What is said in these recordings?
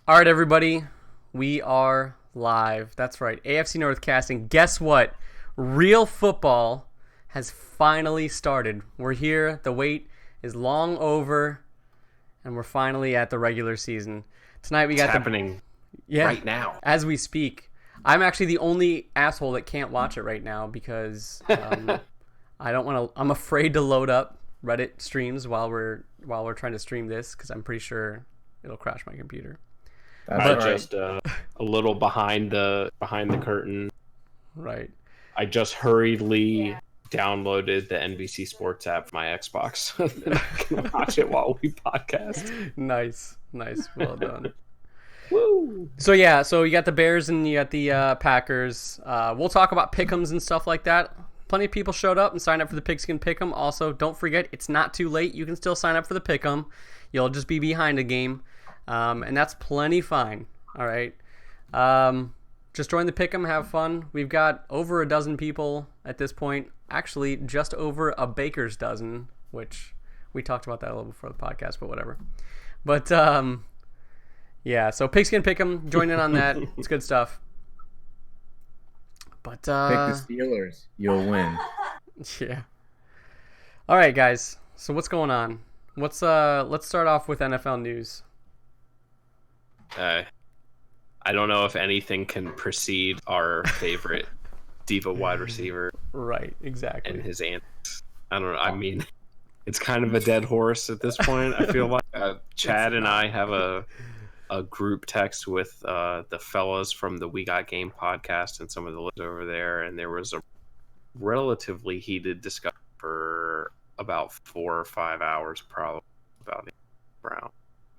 All right, everybody, we are live. That's right, AFC North casting. Guess what? Real football has finally started. We're here. The wait is long over, and we're finally at the regular season. Tonight we got happening right now as we speak. I'm actually the only asshole that can't watch it right now because I don't want to. I'm afraid to load up Reddit streams while we're trying to stream this because I'm pretty sure it'll crash my computer. That's just a little behind the curtain. Right. I just hurriedly downloaded the NBC Sports app for my Xbox so that I can watch it while we podcast. Nice. Well done. Woo! So you got the Bears and you got the Packers. We'll talk about pick'ems and stuff like that. Plenty of people showed up and signed up for the Pigskin Pick'em. Also, don't forget, it's not too late. You can still sign up for the Pick'em. You'll just be behind a game. And that's plenty fine. All right. Just join the Pick'em, have fun. We've got over a dozen people at this point. Actually, just over a baker's dozen, which we talked about that a little before the podcast, but whatever. But yeah, so Pigskin Pick'em, join in on that. It's good stuff. But pick the Steelers, you'll win. Yeah. All right, guys. So what's going on? Let's start off with NFL news. I don't know if anything can precede our favorite diva wide receiver. Right, exactly. And his antics. I don't know. I mean, it's kind of a dead horse at this point. I feel like Chad and I have a group text with the fellas from the We Got Game podcast and some of the listeners over there, and there was a relatively heated discussion for about 4 or 5 hours, probably, about Brown.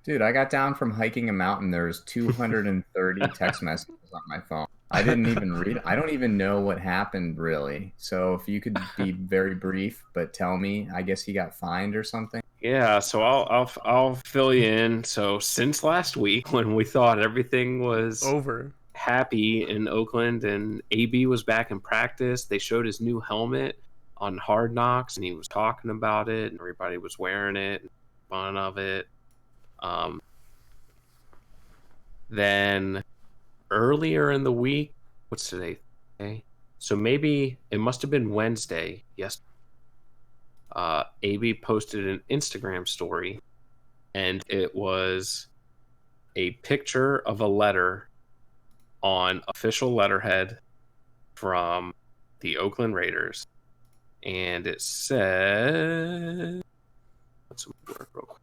Dude, I got down from hiking a mountain. There was 230 text messages on my phone. I didn't even read. I don't even know what happened, really. So if you could be very brief, but tell me, I guess he got fined or something. Yeah, so I'll fill you in. So since last week, when we thought everything was over, happy in Oakland, and AB was back in practice, they showed his new helmet on Hard Knocks, and he was talking about it, and everybody was wearing it, and fun of it. Then earlier in the week, what's today? Okay. So maybe it must have been Wednesday. Yes. AB posted an Instagram story, and it was a picture of a letter on official letterhead from the Oakland Raiders. And it said, let's work real quick.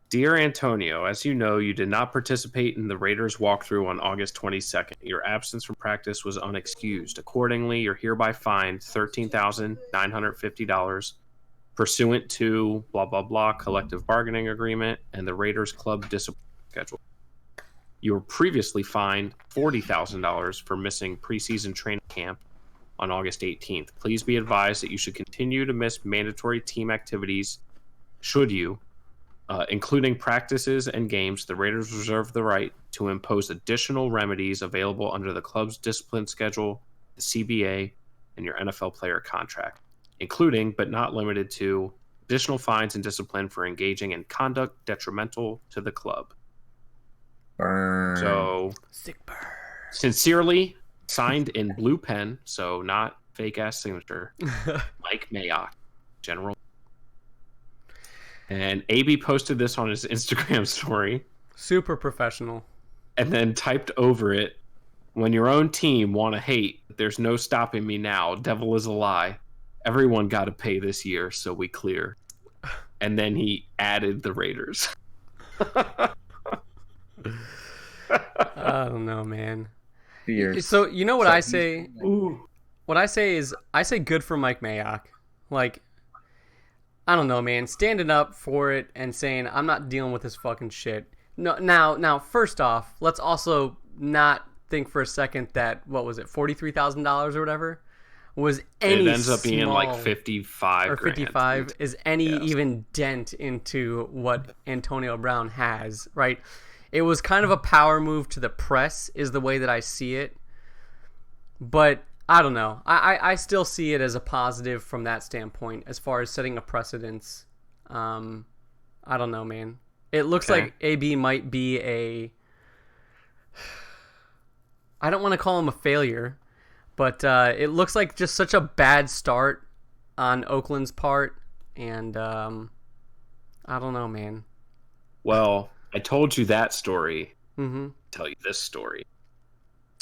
Dear Antonio, as you know, you did not participate in the Raiders walkthrough on August 22nd. Your absence from practice was unexcused. Accordingly, you're hereby fined $13,950 pursuant to blah, blah, blah collective bargaining agreement and the Raiders club discipline schedule. You were previously fined $40,000 for missing preseason training camp on August 18th. Please be advised that you should continue to miss mandatory team activities should you, including practices and games. The Raiders reserve the right to impose additional remedies available under the club's discipline schedule, the CBA, and your NFL player contract, including but not limited to additional fines and discipline for engaging in conduct detrimental to the club. Burn. So, sick burn. Sincerely, signed in blue pen, so not fake ass signature, Mike Mayock, General. And AB posted this on his Instagram story. Super professional. And then typed over it, when your own team want to hate, there's no stopping me now. Devil is a lie. Everyone got to pay this year, so we clear. And then he added the Raiders. I don't know, man. Fierce. So, you know what I say? Ooh. What I say is, I say good for Mike Mayock. Like, I don't know, man. Standing up for it and saying, I'm not dealing with this fucking shit. No, now, first off, let's also not think for a second that, what was it, $43,000 or whatever? Was any It ends up being like 55 or 55 grand. Is any even dent into what Antonio Brown has, right? It was kind of a power move to the press is the way that I see it. But I don't know. I still see it as a positive from that standpoint as far as setting a precedence. I don't know, man. It looks Okay. like AB might be a. I don't want to call him a failure, but it looks like just such a bad start on Oakland's part, and I don't know, man. Well, I told you that story. Mm-hmm. Tell you this story.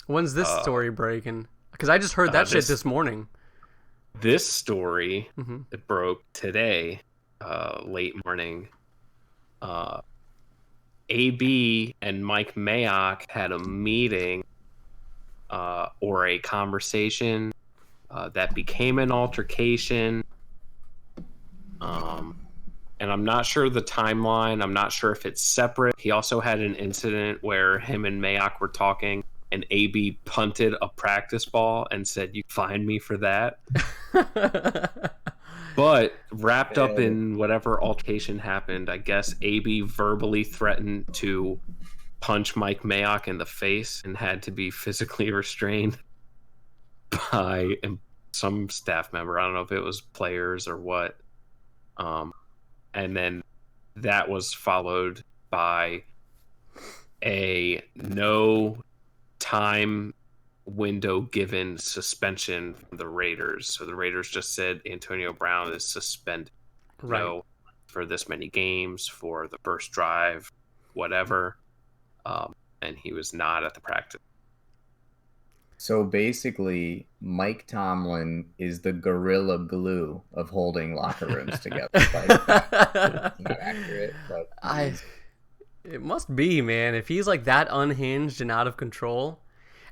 When's this Uh, story breaking? Because I just heard that shit this this morning. this story Mm-hmm. it broke today, late morning. AB and Mike Mayock had a meeting or a conversation that became an altercation. And I'm not sure the timeline. I'm not sure if it's separate. He also had an incident where him and Mayock were talking, and AB punted a practice ball and said, "You find me for that." But wrapped up in whatever altercation happened, I guess AB verbally threatened to punch Mike Mayock in the face and had to be physically restrained by some staff member. I don't know if it was players or what. And then that was followed by a no time window given suspension from the Raiders. So the Raiders just said Antonio Brown is suspended, Right. for this many games, for the first drive, whatever. And he was not at the practice. So basically, Mike Tomlin is the gorilla glue of holding locker rooms together. Like, that's not accurate, but It must be, man. If he's like that unhinged and out of control,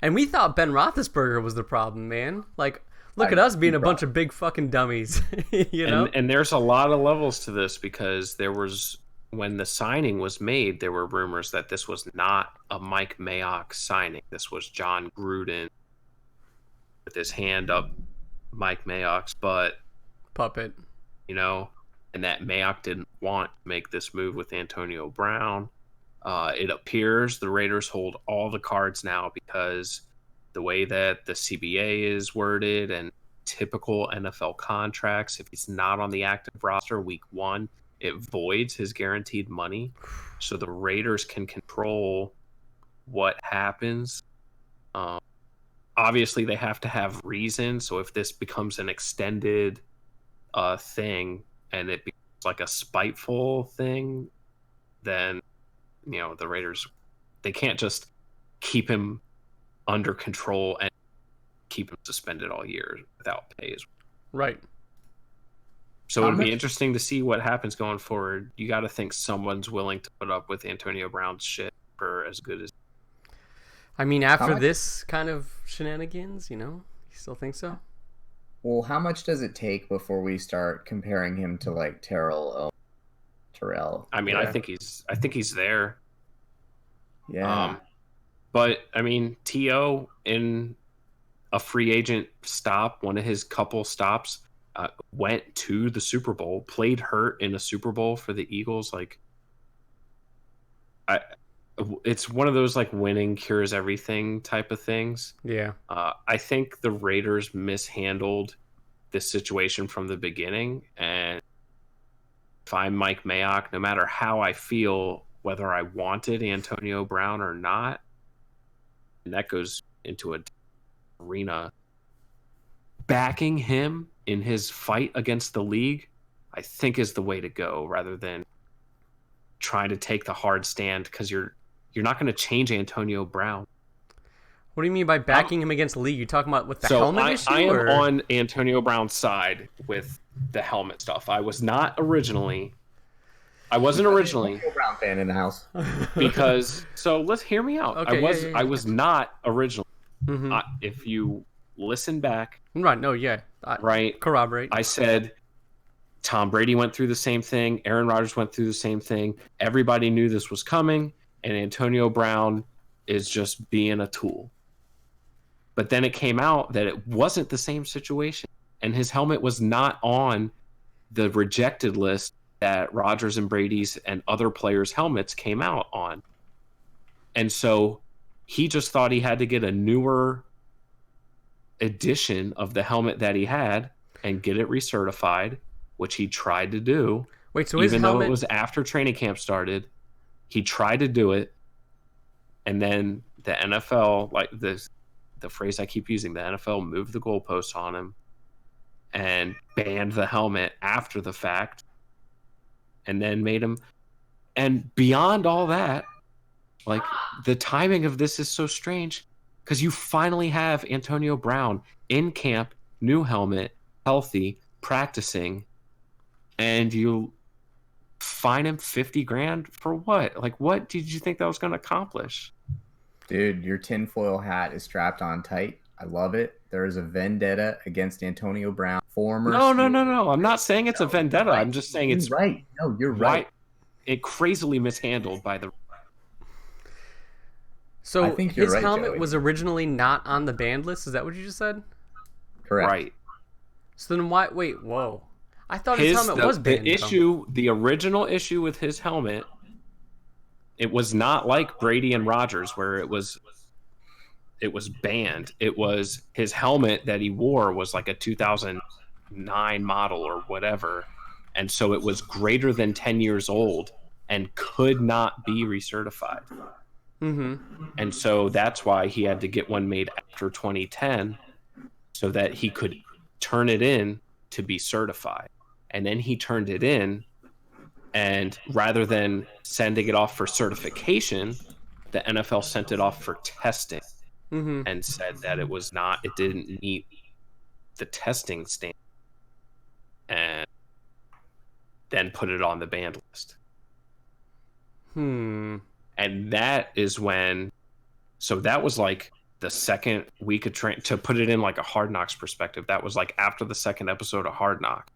and we thought Ben Roethlisberger was the problem, man. Like, look at us being a bunch of big fucking dummies, you know. And there's a lot of levels to this, because there was, when the signing was made, there were rumors that this was not a Mike Mayock signing. This was John Gruden with his hand up Mike Mayock's butt, Puppet. And that Mayock didn't want to make this move with Antonio Brown. It appears the Raiders hold all the cards now, because the way that the CBA is worded and typical NFL contracts, if he's not on the active roster week 1, it voids his guaranteed money. So the Raiders can control what happens. Obviously, they have to have reason. So if this becomes an extended thing and it becomes like a spiteful thing, then the Raiders, they can't just keep him under control and keep him suspended all year without pay. Right. So it'd be interesting to see what happens going forward. You got to think someone's willing to put up with Antonio Brown's shit for as good as. I mean, after this kind of shenanigans, you still think so? Well, how much does it take before we start comparing him to like Terrell? I mean, I think he's there. Yeah. But I mean, T.O. in a free agent stop, one of his couple stops, went to the Super Bowl, played hurt in a Super Bowl for the Eagles. Like, it's one of those like winning cures everything type of things. Yeah. I think the Raiders mishandled this situation from the beginning, and if I'm Mike Mayock, no matter how I feel, whether I wanted Antonio Brown or not, and that goes into an arena, backing him in his fight against the league, I think is the way to go, rather than trying to take the hard stand, because you're not going to change Antonio Brown. What do you mean by backing him against the league? You talking about with the helmet issue? I am on Antonio Brown's side with the helmet stuff. I wasn't originally. Antonio Brown fan in the house. Because let's hear me out. Okay, I was not originally. Mm-hmm. If you listen back, Right? No, yeah. right. Corroborate. I said Tom Brady went through the same thing. Aaron Rodgers went through the same thing. Everybody knew this was coming, and Antonio Brown is just being a tool. But then it came out that it wasn't the same situation, and his helmet was not on the rejected list that Rodgers and Brady's and other players' helmets came out on. And so he just thought he had to get a newer edition of the helmet that he had and get it recertified, which he tried to do. Wait, so even his though helmet it was after training camp started. He tried to do it, and then the NFL, like the phrase I keep using, the NFL moved the goalposts on him and banned the helmet after the fact, and then made him. And beyond all that, like, the timing of this is so strange because you finally have Antonio Brown in camp, new helmet, healthy, practicing, and you fine him 50 grand for what? Like, what did you think that was going to accomplish? Dude, your tinfoil hat is strapped on tight. I love it. There is a vendetta against Antonio Brown, former. No. I'm not saying it's a vendetta. Right. I'm just saying it's right. No, you're right. It crazily mishandled by the. So I think you're his right, helmet Joey. was originally not on the banned list. Is that what you just said? Correct. Right. So then why? Wait, whoa! I thought his helmet was banned. The original issue with his helmet, it was not like Brady and Rodgers where it was banned. It was his helmet that he wore was like a 2009 model or whatever, and so it was greater than 10 years old and could not be recertified. Mm-hmm. And so that's why he had to get one made after 2010 so that he could turn it in to be certified. And then he turned it in, and rather than sending it off for certification, the NFL sent it off for testing and said that it didn't meet the testing standard, and then put it on the banned list. And that is when, so that was like the second week of train, to put it in like a Hard Knocks perspective, that was like after the second episode of Hard Knock,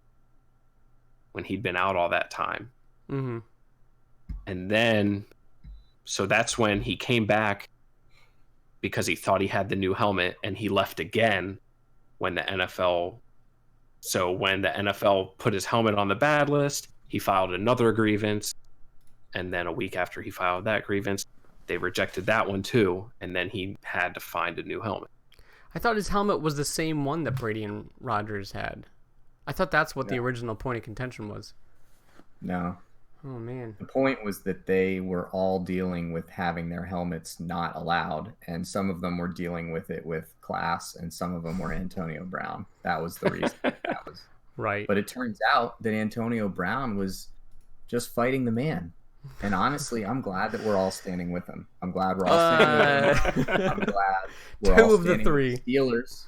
when he'd been out all that time. And then, so that's when he came back because he thought he had the new helmet, and he left again when the NFL put his helmet on the bad list, he filed another grievance. And then a week after he filed that grievance, they rejected that one too, and then he had to find a new helmet. I thought his helmet was the same one that Brady and Rodgers had. I thought that's what the original point of contention was. No. Oh, man. The point was that they were all dealing with having their helmets not allowed, and some of them were dealing with it with class, and some of them were Antonio Brown. That was the reason. Right. But it turns out that Antonio Brown was just fighting the man. And honestly, I'm glad that we're all standing with him. I'm glad we're all standing with him. I'm glad we're all of the standing three with the Steelers.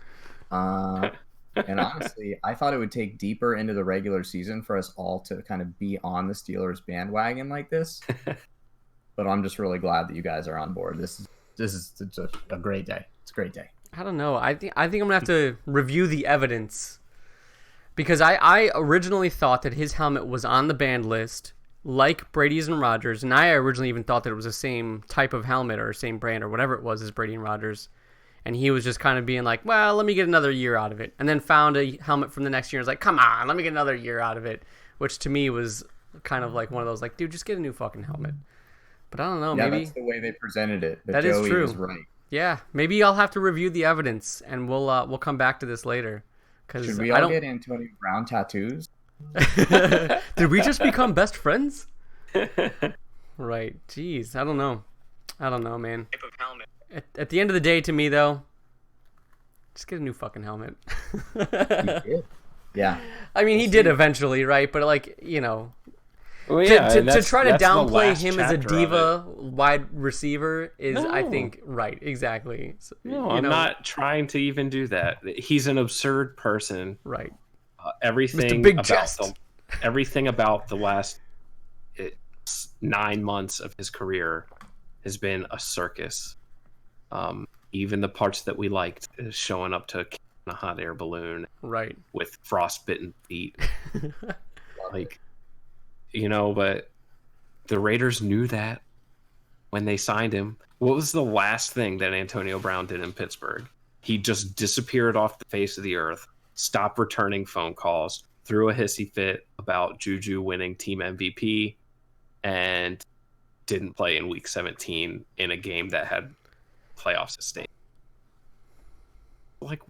And honestly, I thought it would take deeper into the regular season for us all to kind of be on the Steelers bandwagon like this. But I'm just really glad that you guys are on board. This is just a great day. It's a great day. I don't know. I think I'm gonna have to review the evidence, because I originally thought that his helmet was on the banned list, like Brady's and Rodgers, and I originally even thought that it was the same type of helmet or same brand or whatever it was as Brady and Rodgers, and he was just kind of being like, well, let me get another year out of it, and then found a helmet from the next year and was like, come on, let me get another year out of it, which to me was kind of like one of those, like, dude, just get a new fucking helmet. But I don't know, maybe that's the way they presented it. But that Joey is true. was right. Yeah, maybe I'll have to review the evidence, and we'll come back to this later. Should we all get Antonio Brown tattoos? Did we just become best friends? Right. Jeez. I don't know, man. Type of helmet. At the end of the day, to me, though, just get a new fucking helmet. He did. Yeah. I mean, he did eventually, right? But, like, you know, well, yeah, to try to downplay him as a chapter diva wide receiver is, No. I think, right. Exactly. So, No, I'm not trying to even do that. He's an absurd person. Right. Everything Mr. Big about Chest. everything about the last 9 months of his career has been a circus. Even the parts that we liked, showing up to a hot air balloon, Right. with frostbitten feet, like, you know. But the Raiders knew that when they signed him. What was the last thing that Antonio Brown did in Pittsburgh? He just disappeared off the face of the earth, stopped returning phone calls, threw a hissy fit about Juju winning team MVP, and didn't play in week 17 in a game that had playoffs at stake. Like,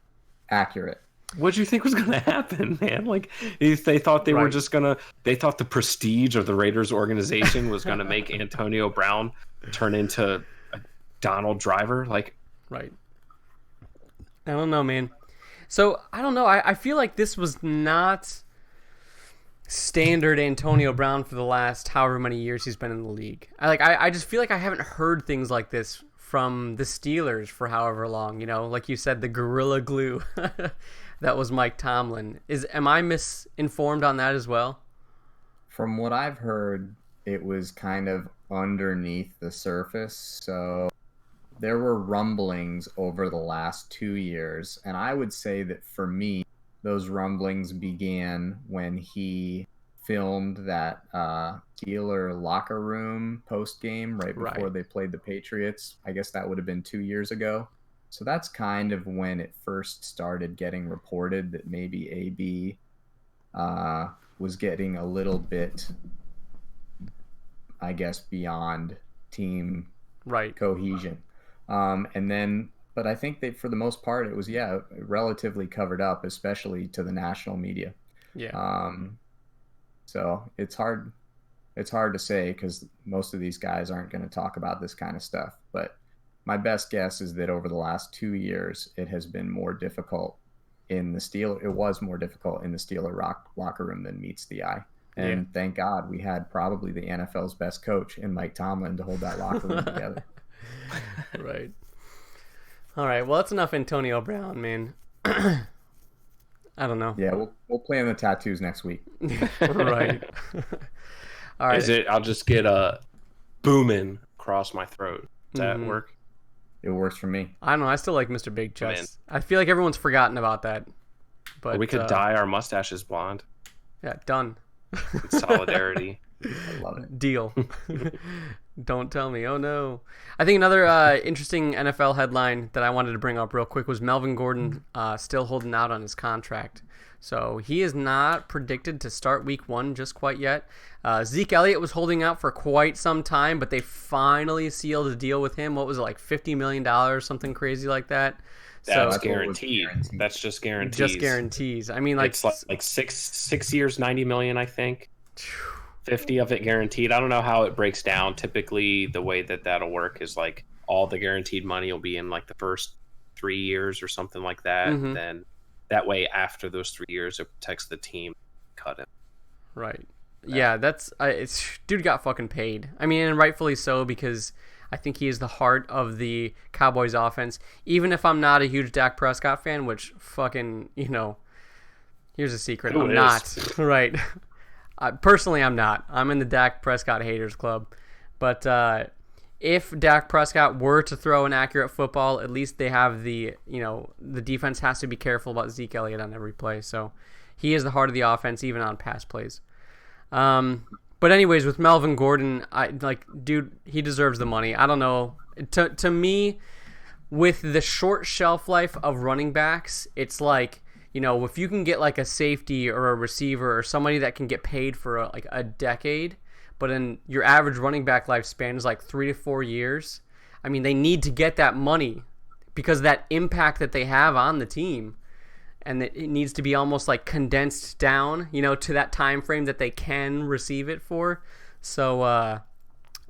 Accurate. What do you think was going to happen, man? Like, they thought they were Right. just gonna. They thought the prestige of the Raiders organization was going to make Antonio Brown turn into a Donald Driver. Like, Right. I don't know, man. So I don't know. I feel like this was not standard Antonio Brown for the last however many years he's been in the league. I just feel like I haven't heard things like this from the Steelers for however long. You know, like you said, the Gorilla Glue. That was Mike Tomlin. Am I misinformed on that as well? From what I've heard, it was kind of underneath the surface. So there were rumblings over the last 2 years. And I would say that for me, those rumblings began when he filmed that Steeler locker room post game right before Right. they played the Patriots. I guess that would have been 2 years ago. So that's kind of when it first started getting reported that maybe AB was getting a little bit, I guess, beyond team Right. cohesion. And then, but I think that for the most part, it was, yeah, relatively covered up, especially to the national media. Yeah. So it's hard to say because most of these guys aren't going to talk about this kind of stuff. But my best guess is that over the last 2 years, it has been more difficult in the Steeler. It was more difficult in the Steeler locker room than meets the eye. And thank God we had probably the NFL's best coach in Mike Tomlin to hold that locker room together. Right. All right. Well, that's enough Antonio Brown, man. I don't know. Yeah, we'll plan the tattoos next week. Right. All right. is it? I'll just get a booming across my throat. Does that work? It works for me. I don't know. I still like Mr. Big Chest. I feel like everyone's forgotten about that. But Or we could dye our mustaches blonde. Yeah, done. Solidarity. I love it. Deal. Don't tell me. Oh no. I think another interesting NFL headline that I wanted to bring up real quick was Melvin Gordon still holding out on his contract. So he is not predicted to start week 1 just quite yet. Zeke Elliott was holding out for quite some time, but they finally sealed a deal with him. What was it, like $50 million, something crazy like that? That's So- guaranteed. That's just guarantees. Just guarantees. I mean, like, It's like 6 years, 90 million, I think. 50 of it guaranteed. I don't know how it breaks down. Typically, the way that that'll work is like all the guaranteed money will be in like the first 3 years or something like that. Mhm. Then that way, after those 3 years, it protects the team. Cut it. right. Yeah, that's it's dude got fucking paid. I mean, and rightfully so, because I think he is the heart of the Cowboys offense. Even if I'm not a huge Dak Prescott fan, which fucking, here's a secret. Who I'm is? not. Right. Personally, I'm not. I'm in the Dak Prescott haters club. But if Dak Prescott were to throw an accurate football, at least they have the defense has to be careful about Zeke Elliott on every play. So he is the heart of the offense, even on pass plays. But anyways, with Melvin Gordon, dude, he deserves the money. I don't know. To me, with the short shelf life of running backs, it's like, if you can get like a safety or a receiver or somebody that can get paid for a decade, but in your average running back lifespan is like 3 to 4 years. I mean, they need to get that money because that impact that they have on the team, and it needs to be almost like condensed down, to that time frame that they can receive it for. So I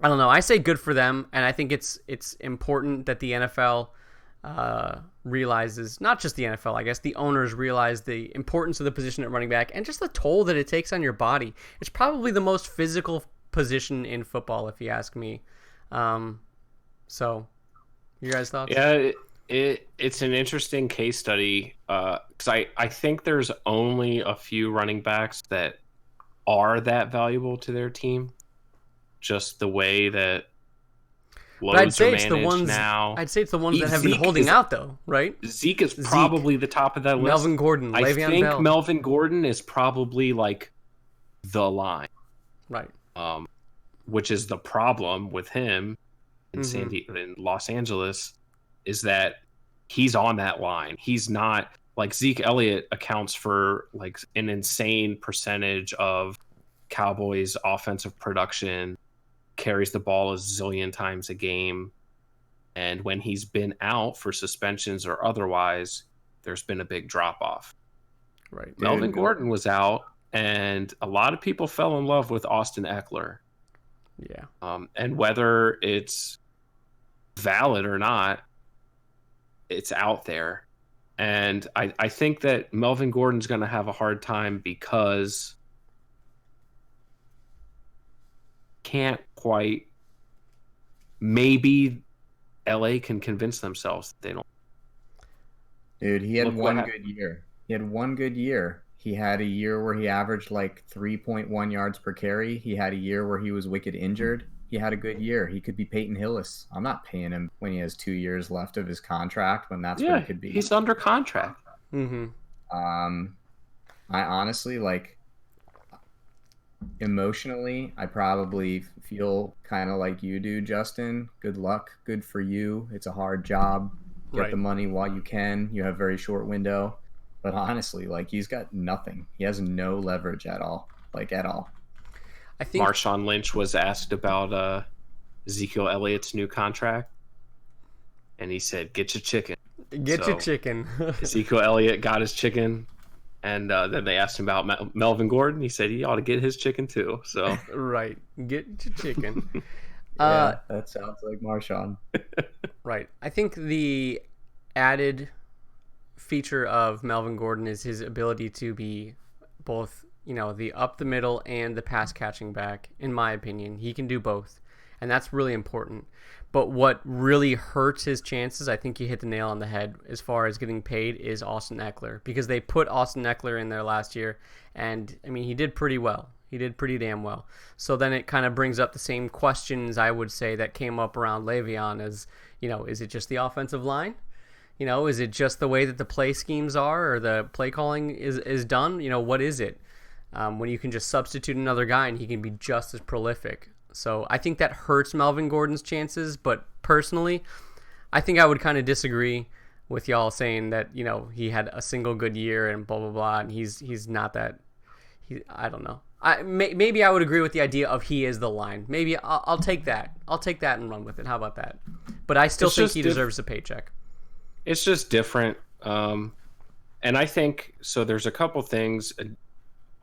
don't know. I say good for them, and I think it's important that the NFL realizes, not just the NFL, I guess the owners realize the importance of the position at running back and just the toll that it takes on your body. It's probably the most physical position in football, if you ask me. So, your guys' thoughts? Yeah, it's an interesting case study because I think there's only a few running backs that are that valuable to their team. Just the way that But I'd loads say are it's the managed ones. now. I'd say it's the ones that have been Zeke holding is- out, though, right? Zeke is probably the top of that list. Melvin Gordon, I Le'Veon think Bell. Melvin Gordon is probably like the line, Right. which is the problem with him in in Los Angeles, is that he's on that line. He's not like Zeke Elliott accounts for like an insane percentage of Cowboys offensive production, carries the ball a zillion times a game. And when he's been out for suspensions or otherwise, there's been a big drop off. Right. Melvin Gordon was out, and a lot of people fell in love with Austin Eckler. Yeah. And whether it's valid or not, it's out there. And I think that Melvin Gordon's going to have a hard time because can't quite. Maybe LA can convince themselves that they don't. Dude, he had Look one good year. He had a year where he averaged like 3.1 yards per carry. He had a year where he was wicked injured. He had a good year. He could be Peyton Hillis. I'm not paying him when he has 2 years left of his contract when that's what he could be. He's under contract. Mm-hmm. I honestly, like, emotionally, I probably feel kind of like you do, Justin. Good luck. Good for you. It's a hard job. Get the money while you can. You have a very short window. But honestly, like, he's got nothing. He has no leverage at all. Like, at all. I think Marshawn Lynch was asked about Ezekiel Elliott's new contract, and he said, "Get your chicken." Get your chicken. Ezekiel Elliott got his chicken, and then they asked him about Melvin Gordon. He said he ought to get his chicken too. So right, get your chicken. Yeah, that sounds like Marshawn. Right. I think the added feature of Melvin Gordon is his ability to be both, the up the middle and the pass catching back. In my opinion, he can do both, and that's really important. But what really hurts his chances, I think you hit the nail on the head as far as getting paid, is Austin Eckler, because they put Austin Eckler in there last year, and I mean, he did pretty well. He did pretty damn well. So then it kind of brings up the same questions, I would say, that came up around Le'Veon as, is it just the offensive line? Is it just the way that the play schemes are or the play calling is done? What is it? When you can just substitute another guy and he can be just as prolific. So I think that hurts Melvin Gordon's chances. But personally, I think I would kind of disagree with y'all saying that, he had a single good year and blah, blah, blah. And he's not that. I don't know. Maybe I would agree with the idea of he is the line. Maybe I'll take that. I'll take that and run with it. How about that? But I still think he deserves a paycheck. It's just different. And I think, so there's a couple things.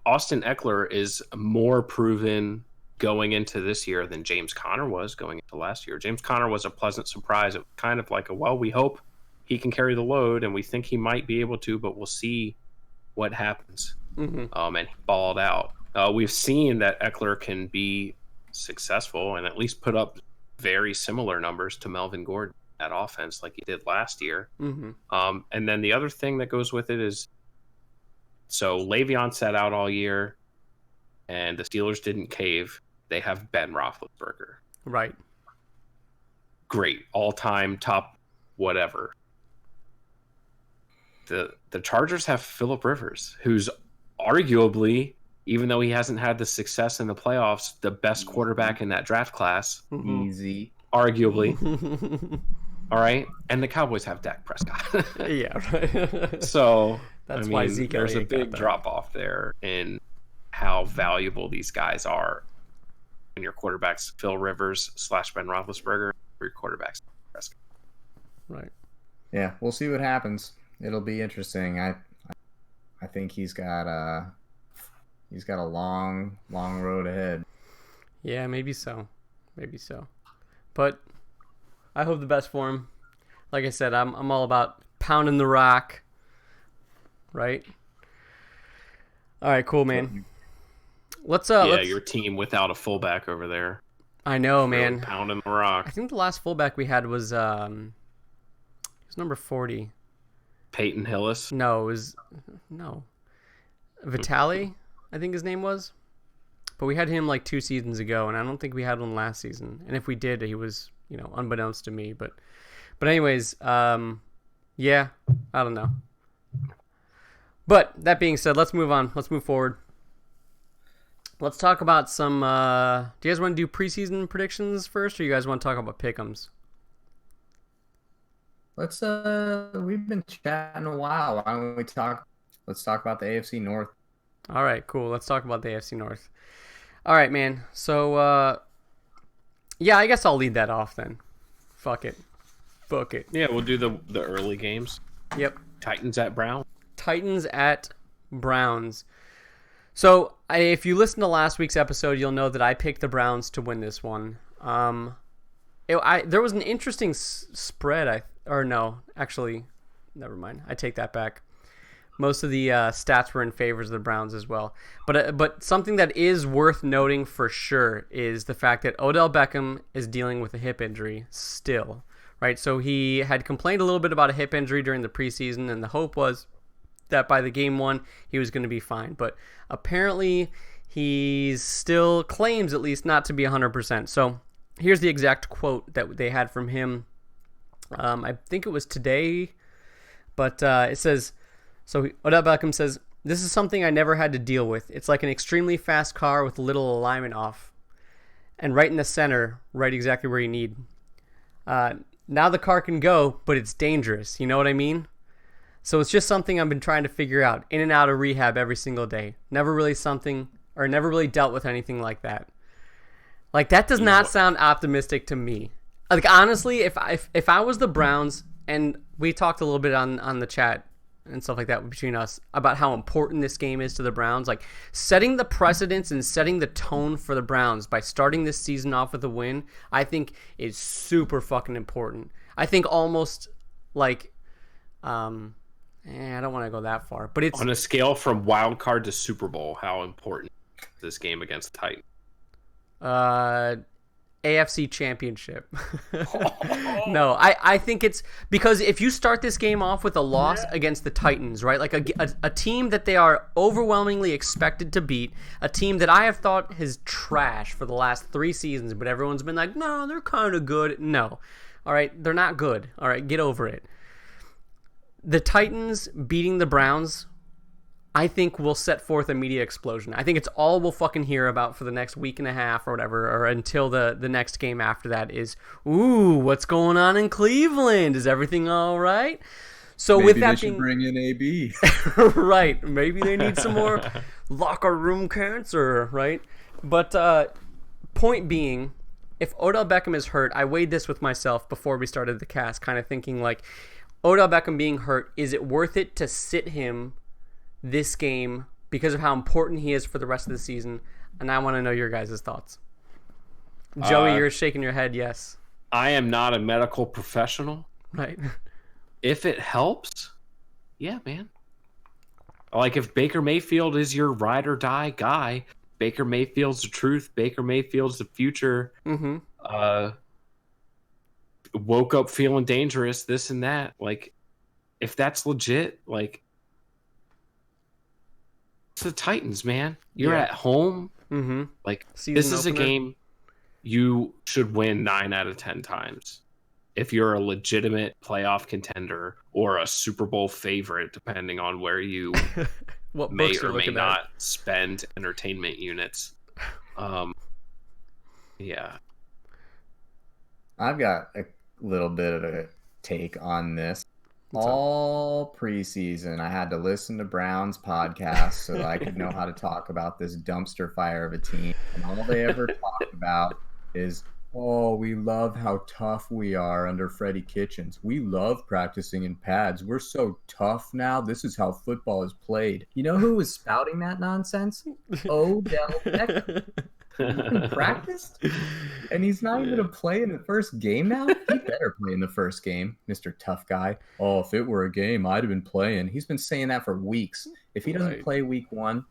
Austin Eckler is more proven going into this year than James Conner was going into last year. James Conner was a pleasant surprise. It was kind of like we hope he can carry the load, and we think he might be able to, but we'll see what happens. Mm-hmm. And he balled out. We've seen that Eckler can be successful and at least put up very similar numbers to Melvin Gordon at offense like he did last year. Mm-hmm. And then the other thing that goes with it is, so Le'Veon sat out all year and the Steelers didn't cave. They have Ben Roethlisberger. Right. Great. All-time top whatever. The Chargers have Phillip Rivers, who's arguably, even though he hasn't had the success in the playoffs, the best quarterback in that draft class. Mm-hmm. Easy. Arguably. All right. And the Cowboys have Dak Prescott. Yeah. Right. So that's why Zeke there's a Elliott big got drop off there in how valuable these guys are. And your quarterbacks, Phil Rivers / Ben Roethlisberger, or your quarterbacks, Prescott. Right. Yeah, we'll see what happens. It'll be interesting. I think he's got a long road ahead. Yeah, maybe so. But I hope the best for him. Like I said, I'm all about pounding the rock. Right? All right, cool, man. Let's your team without a fullback over there. I know, Really man. pounding the rock. I think the last fullback we had was number 40. Peyton Hillis. No. Vitali, I think his name was. But we had him like 2 seasons ago, and I don't think we had one last season. And if we did, he was, unbeknownst to me. But anyways, yeah, I don't know. But that being said, let's move on. Let's move forward. Let's talk about some. Do you guys want to do preseason predictions first, or you guys want to talk about pick'ems? Let's. We've been chatting a while. Why don't we talk? Let's talk about the AFC North. All right, cool. Let's talk about the AFC North. All right, man. So, yeah, I guess I'll lead that off then. Fuck it. Yeah, we'll do the early games. Yep. Titans at Brown. Titans at Browns. So if you listen to last week's episode, you'll know that I picked the Browns to win this one. There was an interesting spread. Never mind. I take that back. Most of the stats were in favor of the Browns as well. But something that is worth noting for sure is the fact that Odell Beckham is dealing with a hip injury still, right? So he had complained a little bit about a hip injury during the preseason, and the hope was that by the game one, he was going to be fine. But apparently, he still claims at least not to be 100%. So here's the exact quote that they had from him. I think it was today, but it says... So Odell Beckham says, "This is something I never had to deal with. It's like an extremely fast car with a little alignment off. And right in the center, right exactly where you need. Now the car can go, but it's dangerous. You know what I mean? So it's just something I've been trying to figure out. In and out of rehab every single day. Never really dealt with anything like that." Like, that does not sound optimistic to me. Like, honestly, if I was the Browns, and we talked a little bit on the chat and stuff like that between us about how important this game is to the Browns, like setting the precedence and setting the tone for the Browns by starting this season off with a win, I think is super fucking important. I think almost like, I don't want to go that far, but it's on a scale from wild card to Super Bowl, how important is this game against the Titans? AFC Championship. No, I think it's because if you start this game off with a loss against the Titans, right? Like a team that they are overwhelmingly expected to beat, a team that I have thought is trash for the last 3 seasons, but everyone's been like, no, they're kind of good. No. All right, they're not good. All right, get over it. The Titans beating the Browns, I think, will set forth a media explosion. I think it's all we'll fucking hear about for the next week and a half or whatever, or until the next game after that is, ooh, what's going on in Cleveland? Is everything all right? So Maybe with that they should bring in AB. right, maybe they need some more locker room cancer, right? But point being, if Odell Beckham is hurt, I weighed this with myself before we started the cast, kind of thinking like, Odell Beckham being hurt, is it worth it to sit him this game because of how important he is for the rest of the season? And I want to know your guys' thoughts. Joey, you're shaking your head yes. I am not a medical professional. Right. If it helps, yeah, man. Like, if Baker Mayfield is your ride or die guy, Baker Mayfield's the truth, Baker Mayfield's the future, woke up feeling dangerous, this and that. Like, if that's legit, like, it's the Titans, man. You're at home. Like, Season this is opener. a game you should win 9 out of 10 times if you're a legitimate playoff contender or a Super Bowl favorite, depending on where you what may books or you're may looking not at. spend entertainment units. Yeah. I've got a little bit of a take on this. All preseason, I had to listen to Brown's podcast so that I could know how to talk about this dumpster fire of a team. And all they ever talk about is, oh, we love how tough we are under Freddie Kitchens. We love practicing in pads. We're so tough now. This is how football is played. You know who was spouting that nonsense? Odell Beckham. He's been practiced, and he's not even going to play in the first game now? He better play in the first game, Mr. Tough Guy. Oh, if it were a game, I'd have been playing. He's been saying that for weeks. If he doesn't play week 1,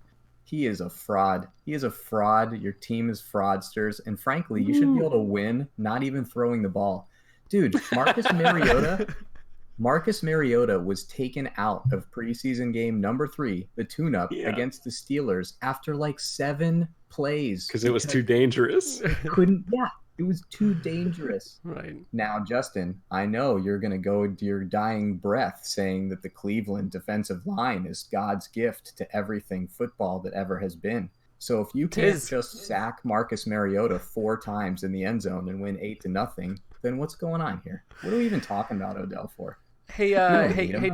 he is a fraud. He is a fraud. Your team is fraudsters. And frankly, you should be able to win not even throwing the ball. Dude, Marcus Mariota was taken out of preseason game number 3, the tune-up against the Steelers, after like 7 plays. Because it was too dangerous. It was too dangerous. Right. Now, Justin, I know you're going to go into your dying breath saying that the Cleveland defensive line is God's gift to everything football that ever has been. So if you can't just sack Marcus Mariota 4 times in the end zone and win 8-0, then what's going on here? What are we even talking about Odell for? Hey,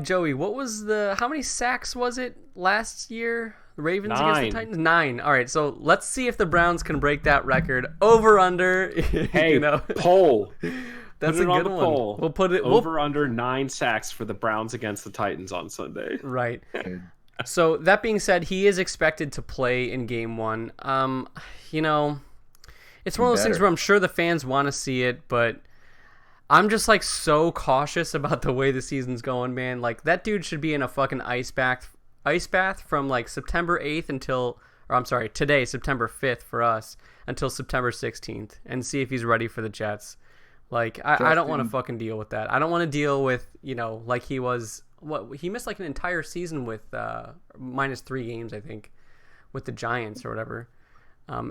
Joey, how many sacks was it last year? The Ravens against the Titans? 9. All right, so let's see if the Browns can break that record. Over, under. Hey, poll. That's a good one. Poll. We'll put it over under 9 sacks for the Browns against the Titans on Sunday. Right. So that being said, he is expected to play in game one. You know, it's one of those things where I'm sure the fans want to see it, but I'm just like so cautious about the way the season's going, man. Like that dude should be in a fucking ice bath from like September 8th until, or I'm sorry, today, September 5th for us, until September 16th, and see if he's ready for the Jets. Like I don't want to fucking deal with that. I don't want to deal with, you know, like he was, what, he missed like an entire season with -3 games, I think, with the Giants or whatever.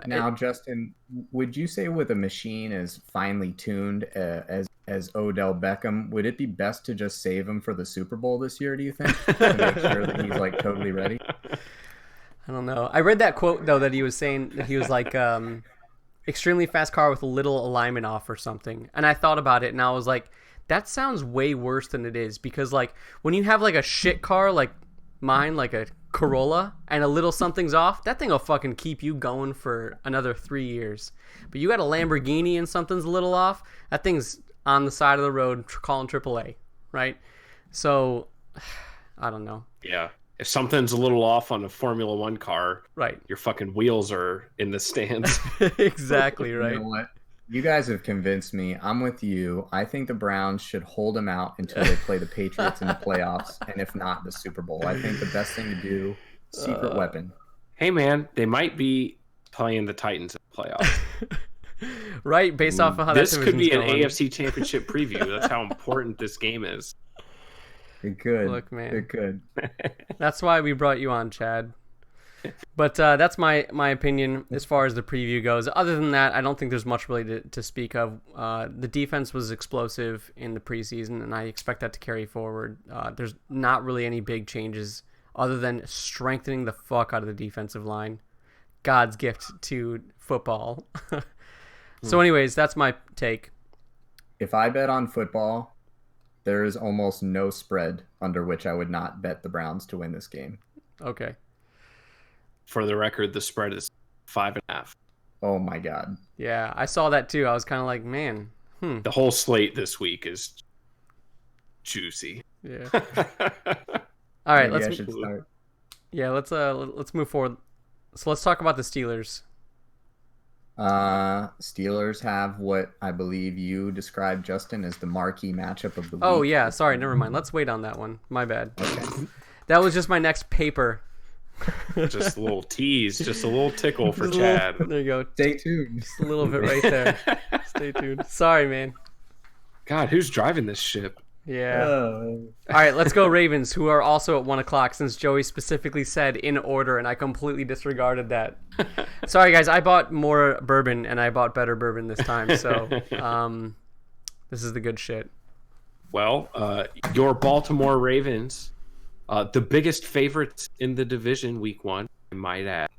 Now, Justin, would you say with a machine as finely tuned as Odell Beckham, would it be best to just save him for the Super Bowl this year, do you think? To make sure that he's like totally ready? I don't know. I read that quote though that he was saying that he was like extremely fast car with a little alignment off or something. And I thought about it and I was like, that sounds way worse than it is, because like when you have like a shit car like mine, like a Corolla, and a little something's off, that thing will fucking keep you going for another 3 years. But you got a Lamborghini and something's a little off, that thing's on the side of the road calling AAA, right? So I don't know. Yeah. If something's a little off on a Formula One car, right, your fucking wheels are in the stands. Exactly, right. You know what? You guys have convinced me. I'm with you. I think the Browns should hold him out until they play the Patriots in the playoffs, and if not, the Super Bowl. I think the best thing to do, secret weapon. Hey, man, they might be playing the Titans in the playoffs. Right, based off of how this that could be an going. AFC Championship preview. That's how important this game is. It could. Look, man. It could. That's why we brought you on, Chad. But that's my opinion as far as the preview goes. Other than that, I don't think there's much really to speak of. The defense was explosive in the preseason, and I expect that to carry forward. There's not really any big changes other than strengthening the fuck out of the defensive line. God's gift to football. So anyways, that's my take. If I bet on football, there is almost no spread under which I would not bet the Browns to win this game. Okay. For the record, the spread is 5.5. Oh my God. Yeah, I saw that too. I was kind of like, man. The whole slate this week is juicy. Yeah. All right, Maybe I let's should start. Yeah, let's move forward. So let's talk about the Steelers. Steelers have what I believe you described, Justin, as the marquee matchup of the week. Oh yeah, sorry, never mind. Let's wait on that one. My bad. Okay. That was just my next paper. Just a little tease, just a little tickle for Just a Chad. little, there you go. Stay tuned. Just a little bit right there. Stay tuned. Sorry, man. God, who's driving this ship? Yeah. All right, let's go Ravens, who are also at 1 o'clock, since Joey specifically said in order, and I completely disregarded that. Sorry, guys. I bought more bourbon, and I bought better bourbon this time, so this is the good shit. Well, your Baltimore Ravens, the biggest favorites in the division week 1, I might add,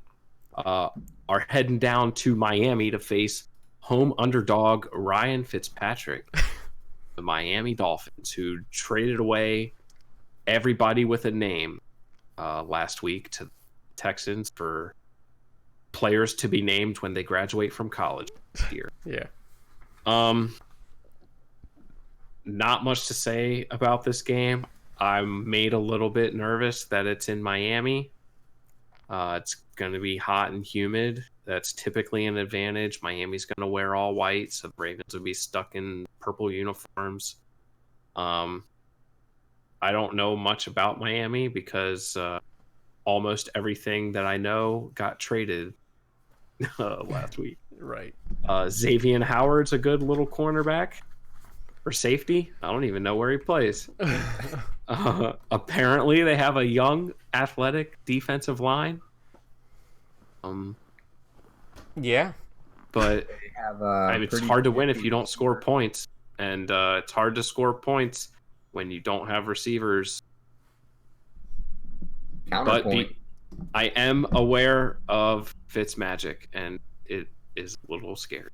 are heading down to Miami to face home underdog Ryan Fitzpatrick. The Miami Dolphins, who traded away everybody with a name last week to the Texans for players to be named when they graduate from college this year. Yeah. Not much to say about this game. I'm made a little bit nervous that it's in Miami. It's going to be hot and humid. That's typically an advantage. Miami's going to wear all white, so the Ravens will be stuck in purple uniforms. I don't know much about Miami because almost everything that I know got traded last week. Right. Xavier Howard's a good little cornerback or safety. I don't even know where he plays. Apparently, they have a young, athletic defensive line. Yeah. They But have, it's hard to win if you don't score points. And it's hard to score points when you don't have receivers. Counterpoint. But I am aware of Fitzmagic, and it is a little scary.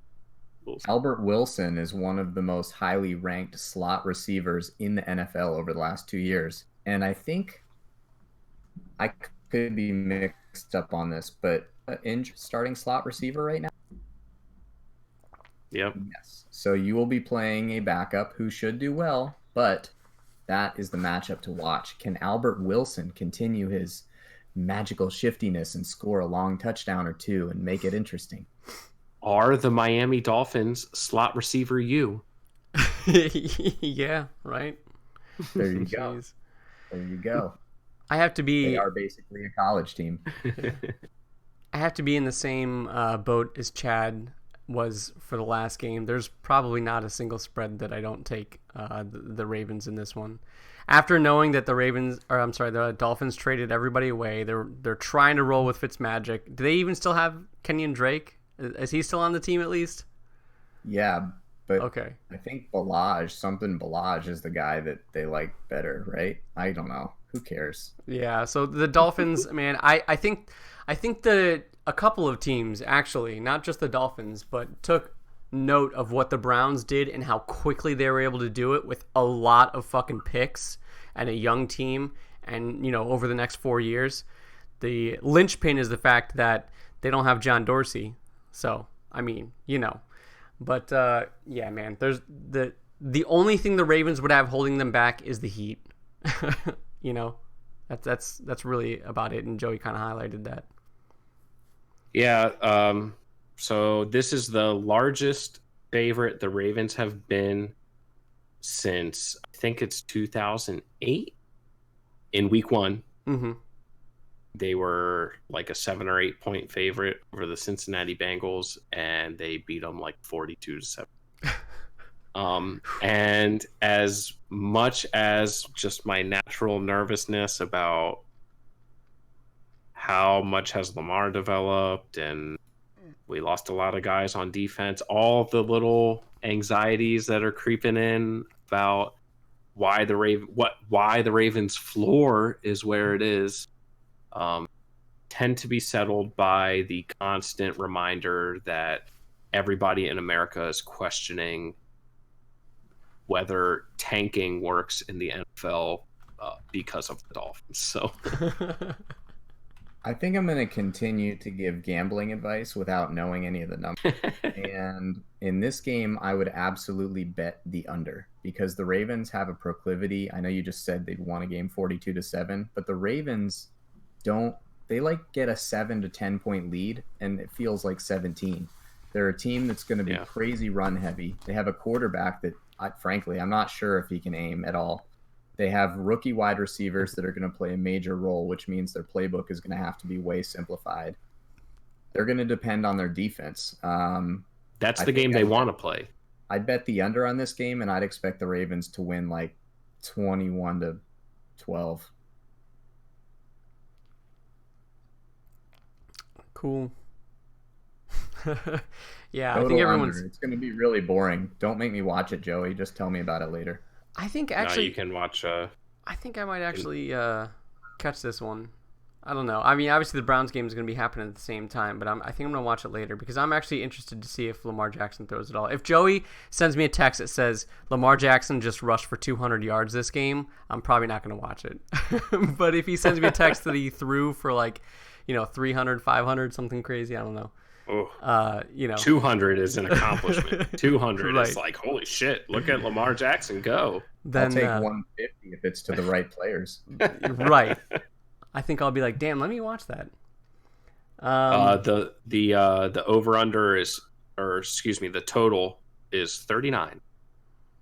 Albert Wilson is one of the most highly ranked slot receivers in the NFL over the last 2 years. And I think I could be mixed up on this, but starting slot receiver right now? Yep. Yes. So you will be playing a backup who should do well, but that is the matchup to watch. Can Albert Wilson continue his magical shiftiness and score a long touchdown or two and make it interesting. Are the Miami Dolphins slot receiver you? Yeah, right. There you go. Jeez. There you go. I have to They be are basically a college team. I have to be in the same boat as Chad was for the last game. There's probably not a single spread that I don't take the Ravens in this one. After knowing that the Dolphins traded everybody away, they're trying to roll with Fitzmagic. Do they even still have Kenyon Drake? Is he still on the team at least? Yeah, but Okay. I think something Balaj is the guy that they like better, right? I don't know. Who cares? Yeah, so the Dolphins, man, I think that a couple of teams actually, not just the Dolphins, but took note of what the Browns did and how quickly they were able to do it with a lot of fucking picks and a young team, and over the next 4 years. The linchpin is the fact that they don't have John Dorsey. So, I mean, but yeah, man, there's the only thing the Ravens would have holding them back is the heat. That's really about it, and Joey kind of highlighted that. Yeah, so this is the largest favorite the Ravens have been since, I think it's 2008. In week 1, Mm-hmm. they were like a 7 or 8 point favorite over the Cincinnati Bengals, and they beat them like 42-7. And as much as just my natural nervousness about how much has Lamar developed, and we lost a lot of guys on defense, all the little anxieties that are creeping in about why the Ravens floor is where it is, tend to be settled by the constant reminder that everybody in America is questioning whether tanking works in the NFL because of the Dolphins. So I think I'm going to continue to give gambling advice without knowing any of the numbers. And in this game, I would absolutely bet the under, because the Ravens have a proclivity. I know you just said they'd won a game 42-7, but the Ravens they get a 7 to 10 point lead, and it feels like 17. They're a team that's going to be crazy run heavy. They have a quarterback that, frankly, I'm not sure if he can aim at all. They have rookie wide receivers that are going to play a major role, which means their playbook is going to have to be way simplified. They're going to depend on their defense. That's the game they want to play. I'd bet the under on this game, and I'd expect the Ravens to win like 21-12. Cool. Yeah, Total I think everyone's. under. It's going to be really boring. Don't make me watch it, Joey. Just tell me about it later. I think No, actually, you can watch. I think I might actually catch this one. I don't know. I mean, obviously the Browns game is going to be happening at the same time, but I think I'm going to watch it later because I'm actually interested to see if Lamar Jackson throws it all. If Joey sends me a text that says Lamar Jackson just rushed for 200 yards this game, I'm probably not going to watch it. But if he sends me a text that he threw for 300, 500, something crazy, I don't know. 200 is an accomplishment. 200 Right. is like, holy shit, look at Lamar Jackson go. Then I'll take 150 if it's to the right players. right. I think I'll be like, damn, let me watch that. The over under is, or excuse me, the total is 39.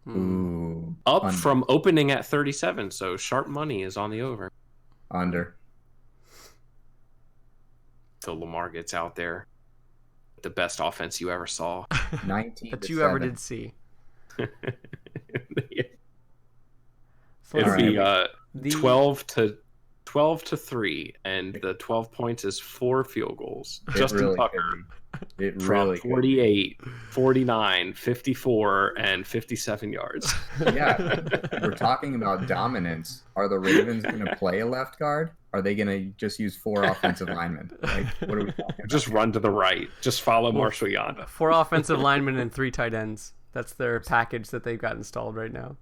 Ooh. Up Under. from opening at 37, so sharp money is on the over. Under. So Lamar gets out there. The best offense you ever saw. 19 that to you 7. ever did see. So It'd let's be see. 12 to 3, and the 12 points is 4 field goals. It Justin really Tucker could be. It from really could 48, 49, 54, and 57 yards. be. Yeah. We're talking about dominance. Are the Ravens going to play a left guard? Are they going to just use 4 offensive linemen? Like, what are we talking about? Just run to the right. Just follow Marshall Yanda. 4 offensive linemen and 3 tight ends. That's their package that they've got installed right now.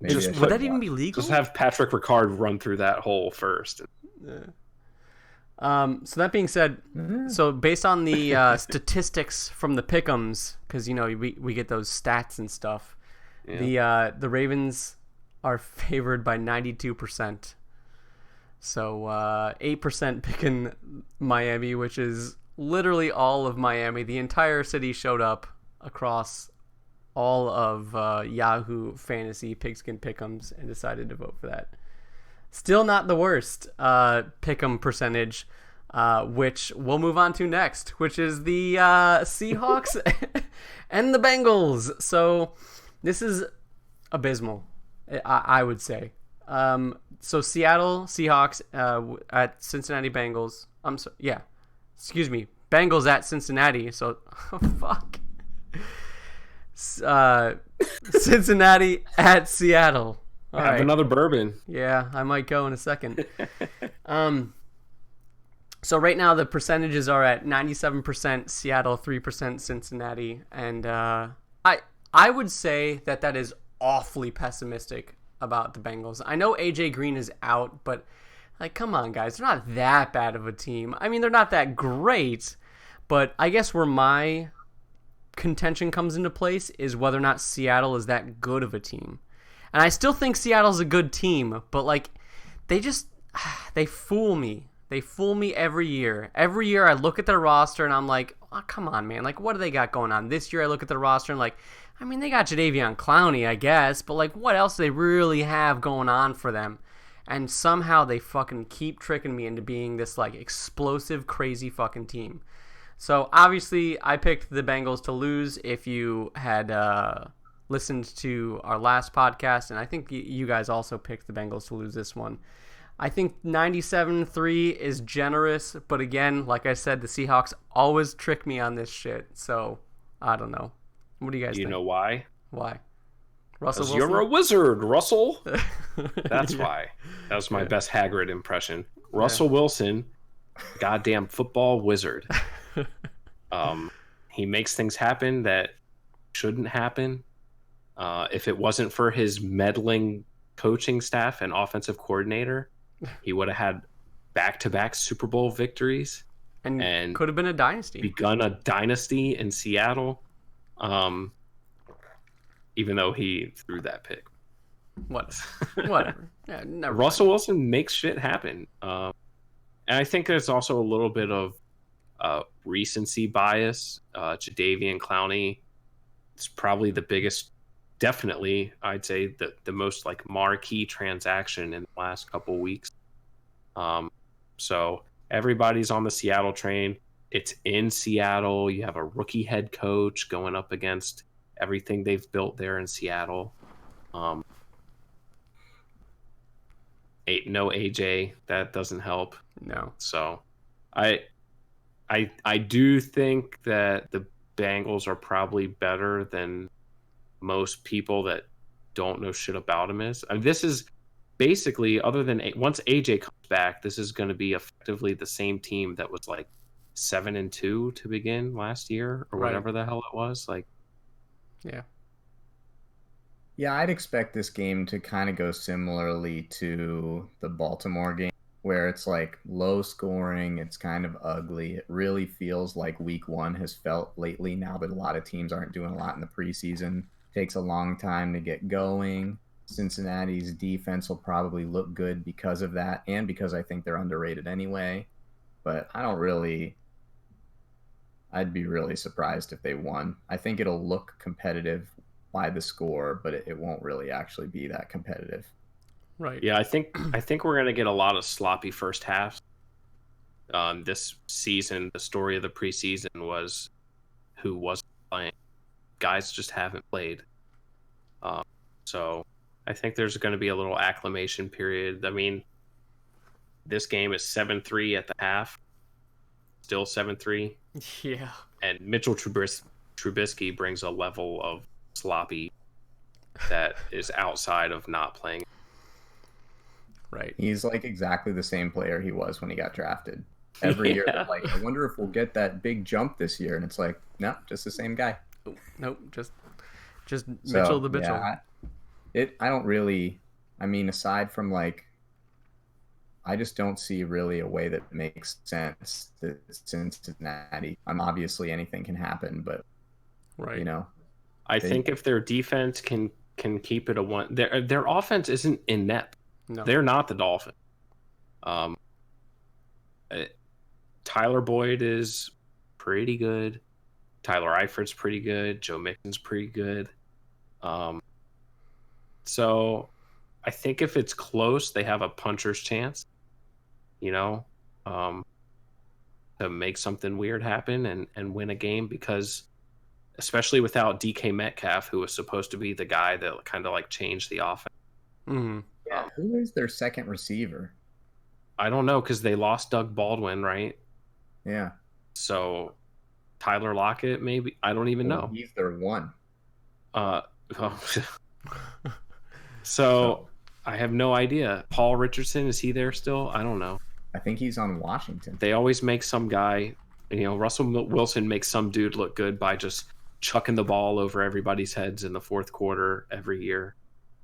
Maybe I should Would that watch. even be legal? Just have Patrick Ricard run through that hole first. So that being said, so based on the statistics from the pick'ems, because we get those stats and stuff, the Ravens are favored by 92%. So 8% picking Miami, which is literally all of Miami. The entire city showed up across all of Yahoo Fantasy Pigskin Pick'ems and decided to vote for that. Still not the worst pick'em percentage, which we'll move on to next, which is the Seahawks and the Bengals. So this is abysmal, I would say. So Seattle Seahawks at Cincinnati Bengals. I'm sorry, yeah. Excuse me, Bengals at Cincinnati. So fuck. Cincinnati at Seattle. All Have right. another bourbon. Yeah, I might go in a second. So right now the percentages are at 97% Seattle, 3% Cincinnati, and I would say that is awfully pessimistic about the Bengals. I know AJ Green is out, but like, come on, guys, they're not that bad of a team. I mean, they're not that great, but I guess where my contention comes into place is whether or not Seattle is that good of a team. And I still think Seattle's a good team, but like they fool me. They fool me every year. Every year I look at their roster and I'm like, oh, come on, man. Like, what do they got going on? This year I look at the roster and like, I mean, they got Jadeveon Clowney, I guess, but like, what else do they really have going on for them? And somehow they fucking keep tricking me into being this like explosive, crazy fucking team. So obviously I picked the Bengals to lose. If you had listened to our last podcast, and I think you guys also picked the Bengals to lose this one. I think 97-3 is generous, but again, like I said, the Seahawks always trick me on this shit. So I don't know. What do you guys think? You know why? Why? Russell 'Cause Wilson? you're a wizard, Russell. That's Yeah. why. That was my best Hagrid impression. Russell Wilson, goddamn football wizard. He makes things happen that shouldn't happen. If it wasn't for his meddling coaching staff and offensive coordinator, he would have had back-to-back Super Bowl victories and could have been a dynasty. begun a dynasty in Seattle. Even though he threw that pick. Whatever. Yeah, never Russell Wilson makes shit happen. And I think there's also a little bit of recency bias. Jadeveon Clowney is probably the biggest, definitely, I'd say, the most like marquee transaction in the last couple weeks. So everybody's on the Seattle train. It's in Seattle. You have a rookie head coach going up against everything they've built there in Seattle. No AJ, that doesn't help. No. So I do think that the Bengals are probably better than most people that don't know shit about him is. I mean, this is basically, other than once AJ comes back, this is going to be effectively the same team that was like 7-2 to begin last year or whatever the hell it was. Like, Yeah, I'd expect this game to kind of go similarly to the Baltimore game, where it's like low scoring, it's kind of ugly. It really feels like week one has felt lately now that a lot of teams aren't doing a lot in the preseason. Takes a long time to get going. Cincinnati's defense will probably look good because of that, and because I think they're underrated anyway. But I'd be really surprised if they won. I think it'll look competitive by the score, but it won't really actually be that competitive. Right. yeah, I think we're going to get a lot of sloppy first halves. This season, the story of the preseason was who wasn't playing. Guys just haven't played. So I think there's going to be a little acclimation period. I mean, this game is 7-3 at the half. Still 7-3. Yeah. And Mitchell Trubisky brings a level of sloppy that is outside of not playing. Right. He's like exactly the same player he was when he got drafted. Every year, they're like, I wonder if we'll get that big jump this year. And it's like, no, just the same guy. Nope. Just Mitchell the Mitchell. Yeah, I don't really, I mean, aside from like, I just don't see really a way that makes sense to Cincinnati. Obviously anything can happen, but Right. you know, I think if their defense can keep it a one, their offense isn't inept. No. They're not the Dolphins. Um, uh, Tyler Boyd is pretty good. Tyler Eifert's pretty good. Joe Mixon's pretty good. So I think if it's close, they have a puncher's chance, you know, to make something weird happen and win a game, because especially without DK Metcalf, who was supposed to be the guy that kind of like changed the offense. Mm-hmm. Yeah, who is their second receiver? I don't know, because they lost Doug Baldwin, right? Yeah. So Tyler Lockett, maybe. I don't even know. He's their one. So I have no idea. Paul Richardson, is he there still? I don't know. I think he's on Washington. They always make some guy, Russell Wilson makes some dude look good by just chucking the ball over everybody's heads in the fourth quarter every year.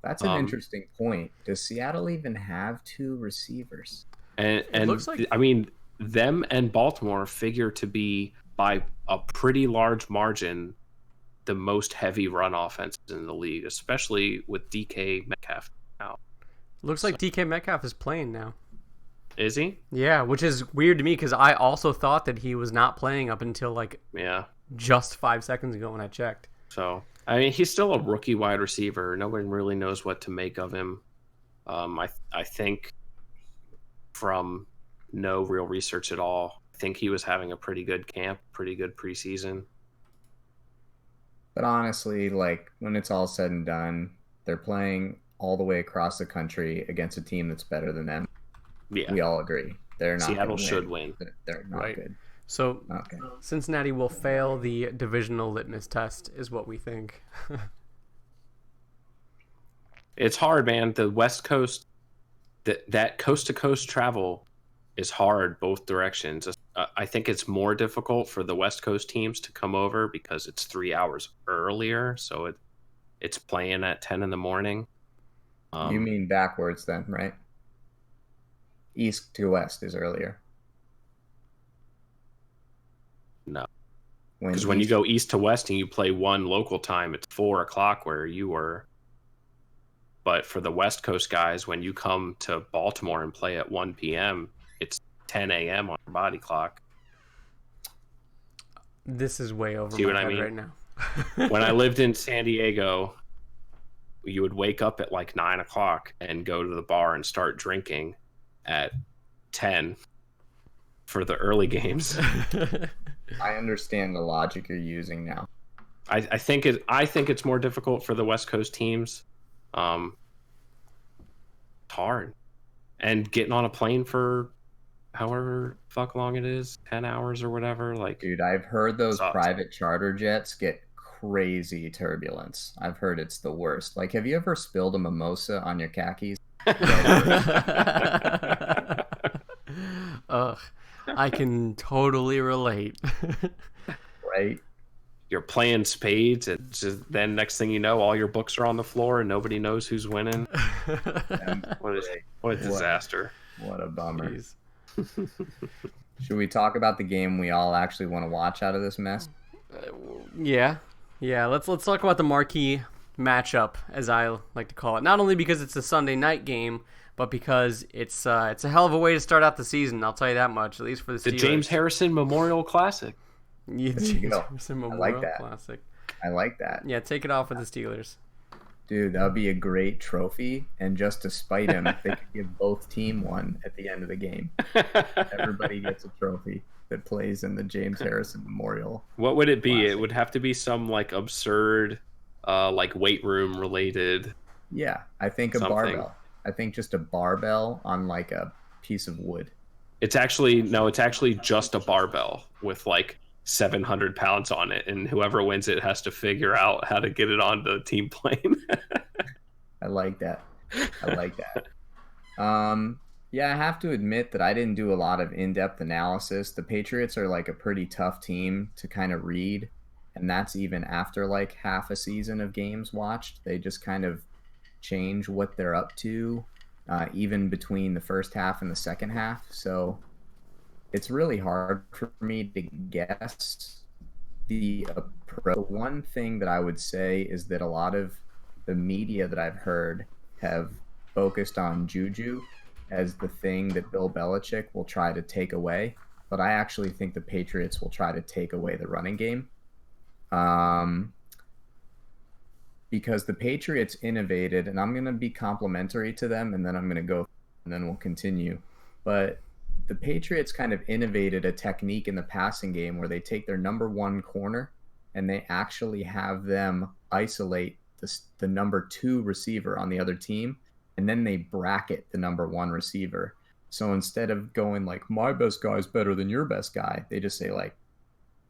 That's an interesting point. Does Seattle even have two receivers? And looks like... I mean, them and Baltimore figure to be, by a pretty large margin, the most heavy run offenses in the league, especially with DK Metcalf now. Looks like DK Metcalf is playing now. Is he? Yeah, which is weird to me because I also thought that he was not playing up until just 5 seconds ago when I checked. So, I mean, he's still a rookie wide receiver. No one really knows what to make of him. I think from no real research at all, I think he was having a pretty good camp, pretty good preseason. But honestly, like, when it's all said and done, they're playing all the way across the country against a team that's better than them. Yeah, we all agree. They're not. Seattle should win. They're not good. So Cincinnati will fail the divisional litmus test, is what we think. It's hard, man. The West Coast, that coast to coast travel is hard both directions. I think it's more difficult for the West Coast teams to come over because it's 3 hours earlier, so it's playing at 10 in the morning. You mean backwards then, right? East to west is earlier. No, because when you go east to west and you play one local time, it's 4 o'clock where you were. But for the West Coast guys, when you come to Baltimore and play at 1 p.m., it's 10 a.m. on your body clock. This is way over See my what head I mean? right now. When I lived in San Diego, you would wake up at like 9 o'clock and go to the bar and start drinking at 10 for the early games. I understand the logic you're using now. I think it's more difficult for the West Coast teams. It's hard, and getting on a plane for however fuck long it is, 10 hours or whatever. Like, dude, I've heard those sucks. Private charter jets get crazy turbulence. I've heard it's the worst. Like, have you ever spilled a mimosa on your khakis? Ugh, I can totally relate. Right? You're playing spades, and then next thing you know, all your books are on the floor and nobody knows who's winning. What a disaster. What a bummer. Should we talk about the game we all actually want to watch out of this mess? Yeah. Let's talk about the marquee matchup, as I like to call it. Not only because it's a Sunday night game, but because it's a hell of a way to start out the season. I'll tell you that much. At least for the Steelers. The James Harrison Memorial Classic. Yeah, James Harrison Memorial Classic. I like that. Yeah, take it off for the Steelers. Dude, that would be a great trophy. And just to spite him, they could give both team one at the end of the game. Everybody gets a trophy that plays in the James Harrison Memorial. What would it be? Classic. It would have to be some like absurd, like weight room related. Yeah, I think a barbell. I think just a barbell on like a piece of wood. It's actually just a barbell with like 700 pounds on it, and whoever wins it has to figure out how to get it on the team plane. I like that. Yeah, I have to admit that I didn't do a lot of in-depth analysis. The Patriots are like a pretty tough team to kind of read, and that's even after like half a season of games watched. They just kind of change what they're up to, even between the first half and the second half. So it's really hard for me to guess the approach. The one thing that I would say is that a lot of the media that I've heard have focused on Juju as the thing that Bill Belichick will try to take away, but I actually think the Patriots will try to take away the running game. Um, because the Patriots innovated, and I'm going to be complimentary to them, and then I'm going to go, and then we'll continue. But the Patriots kind of innovated a technique in the passing game where they take their number one corner and they actually have them isolate the number two receiver on the other team, and then they bracket the number one receiver. So instead of going like, my best guy is better than your best guy, they just say like,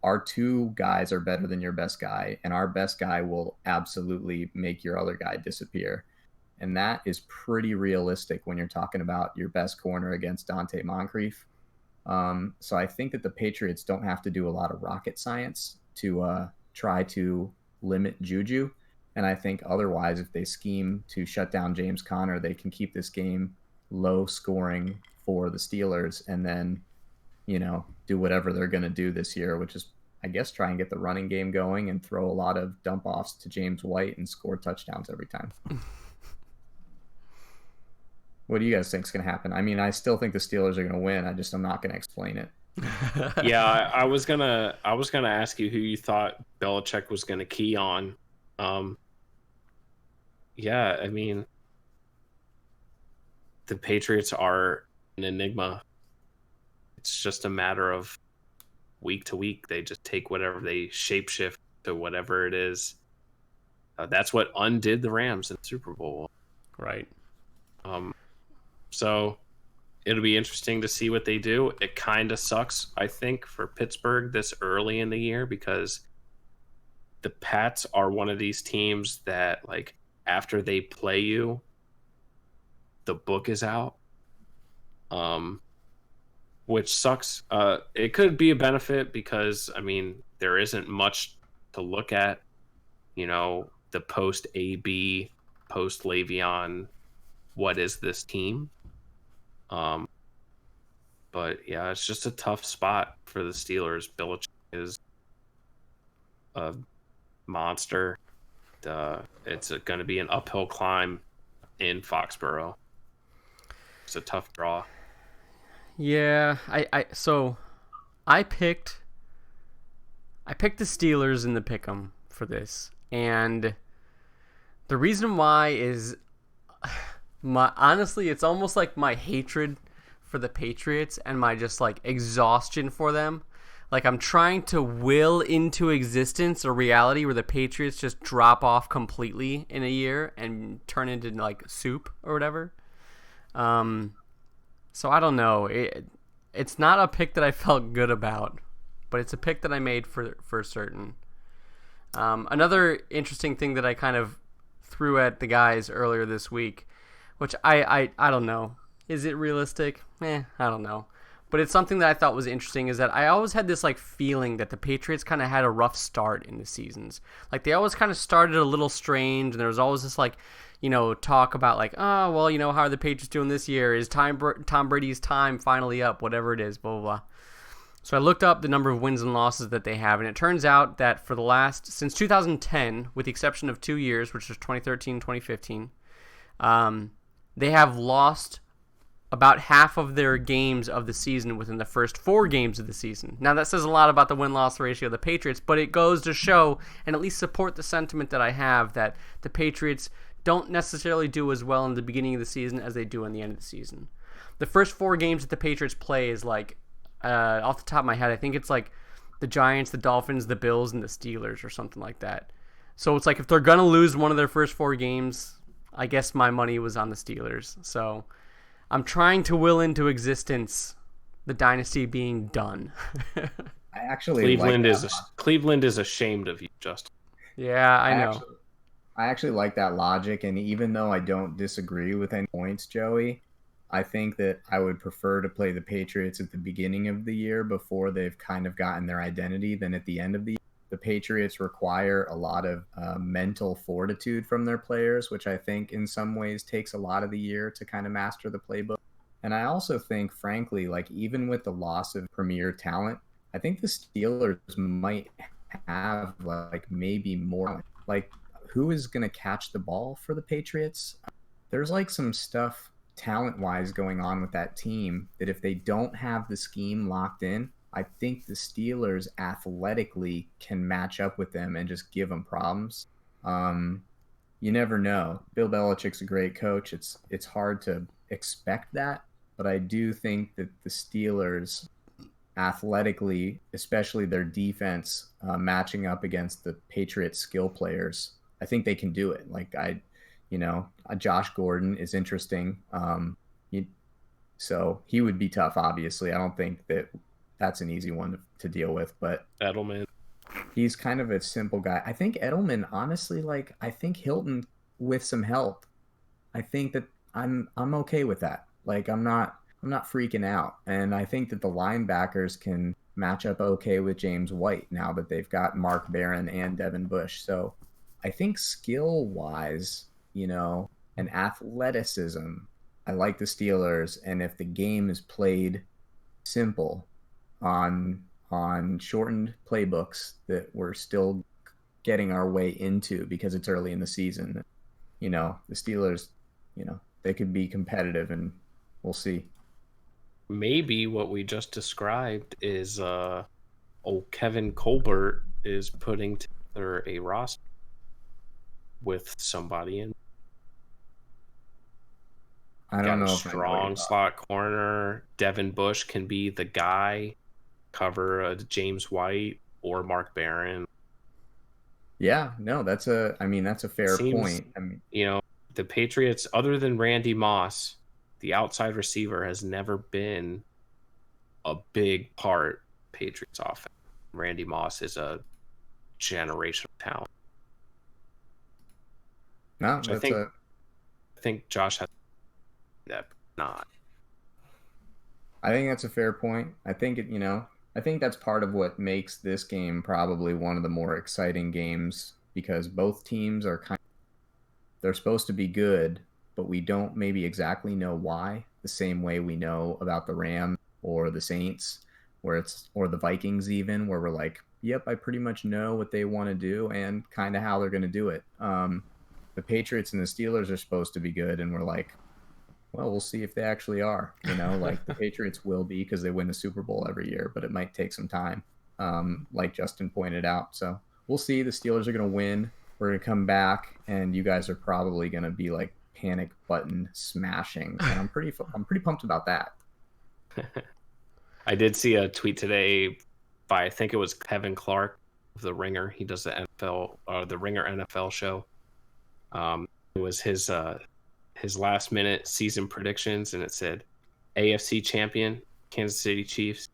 our two guys are better than your best guy, and our best guy will absolutely make your other guy disappear. And that is pretty realistic when you're talking about your best corner against Dante Moncrief. So I think that the Patriots don't have to do a lot of rocket science to try to limit Juju. And I think otherwise, if they scheme to shut down James Conner, they can keep this game low scoring for the Steelers, and then do whatever they're going to do this year, which is, I guess, try and get the running game going and throw a lot of dump offs to James White and score touchdowns every time. What do you guys think is going to happen? I mean, I still think the Steelers are going to win. I'm not going to explain it. Yeah, I was gonna ask you who you thought Belichick was going to key on. Yeah, I mean, the Patriots are an enigma. It's just a matter of week to week. They just take whatever, they shapeshift to whatever it is. That's what undid the Rams in the Super Bowl. Right. So it'll be interesting to see what they do. It kind of sucks, I think, for Pittsburgh this early in the year, because the Pats are one of these teams that, like, after they play you, the book is out. Which sucks. It could be a benefit because, I mean, there isn't much to look at. The post AB, post Le'Veon, what is this team? But yeah, it's just a tough spot for the Steelers. Belichick is a monster. It's going to be an uphill climb in Foxborough. It's a tough draw. Yeah, I picked the Steelers in the pick'em for this, and the reason why is honestly, it's almost like my hatred for the Patriots and my just like exhaustion for them. Like, I'm trying to will into existence a reality where the Patriots just drop off completely in a year and turn into like soup or whatever. So I don't know. It's not a pick that I felt good about, but it's a pick that I made for certain. Another interesting thing that I kind of threw at the guys earlier this week, which I don't know. Is it realistic? I don't know. But it's something that I thought was interesting, is that I always had this like feeling that the Patriots kind of had a rough start in the seasons. Like, they always kind of started a little strange, and there was always this like, talk about like, oh, well, how are the Patriots doing this year? Is Tom Brady's time finally up? Whatever it is, blah, blah, blah. So I looked up the number of wins and losses that they have, and it turns out that for since 2010, with the exception of 2 years, which was 2013, 2015, they have lost about half of their games of the season within the first 4 games of the season. Now, that says a lot about the win-loss ratio of the Patriots, but it goes to show and at least support the sentiment that I have that the Patriots don't necessarily do as well in the beginning of the season as they do in the end of the season. The first 4 games that the Patriots play is like, off the top of my head, I think it's like the Giants, the Dolphins, the Bills, and the Steelers or something like that. So it's like if they're going to lose one of their first 4 games, I guess my money was on the Steelers. So I'm trying to will into existence the dynasty being done. I actually Cleveland is ashamed of you, Justin. Yeah, I know. I actually like that logic, and even though I don't disagree with any points, Joey, I think that I would prefer to play the Patriots at the beginning of the year before they've kind of gotten their identity than at the end of the year. The Patriots require a lot of mental fortitude from their players, which I think in some ways takes a lot of the year to kind of master the playbook. And I also think, frankly, like even with the loss of premier talent, I think the Steelers might have like maybe more, like who is going to catch the ball for the Patriots? There's like some stuff talent-wise going on with that team that if they don't have the scheme locked in, I think the Steelers athletically can match up with them and just give them problems. You never know. Bill Belichick's a great coach. It's hard to expect that, but I do think that the Steelers athletically, especially their defense, matching up against the Patriots skill players, I think they can do it. Like Josh Gordon is interesting. So he would be tough, obviously. I don't think that's an easy one to deal with, but Edelman. He's kind of a simple guy. I think Edelman, honestly, I think Hilton with some help. I think that I'm okay with that. I'm not freaking out. And I think that the linebackers can match up okay with James White now that they've got Mark Barron and Devin Bush. So I think skill-wise, and athleticism, I like the Steelers. And if the game is played simple on shortened playbooks that we're still getting our way into because it's early in the season, the Steelers, they could be competitive, and we'll see. Maybe what we just described is Kevin Colbert is putting together a roster with somebody in. I don't know. A strong slot corner. Devin Bush can be the guy, cover James White or Mark Barron. Yeah, no, that's a fair point. I mean, the Patriots, other than Randy Moss, the outside receiver has never been a big part of Patriots offense. Randy Moss is a generational talent. No, I think Josh has that, not. I think that's a fair point. I think I think that's part of what makes this game probably one of the more exciting games, because both teams are they're supposed to be good, but we don't maybe exactly know why, the same way we know about the Rams or the Saints, or the Vikings even, where we're like, yep, I pretty much know what they want to do and kind of how they're going to do it. The Patriots and the Steelers are supposed to be good, and we're like, well, we'll see if they actually are. The Patriots will be, because they win the Super Bowl every year, but it might take some time, like Justin pointed out. So we'll see. The Steelers are going to win. We're going to come back, and you guys are probably going to be like panic button smashing. And I'm pretty pumped about that. I did see a tweet today by, I think it was Kevin Clark of The Ringer. He does the Ringer NFL show. It was his last minute season predictions, and it said AFC champion Kansas City Chiefs,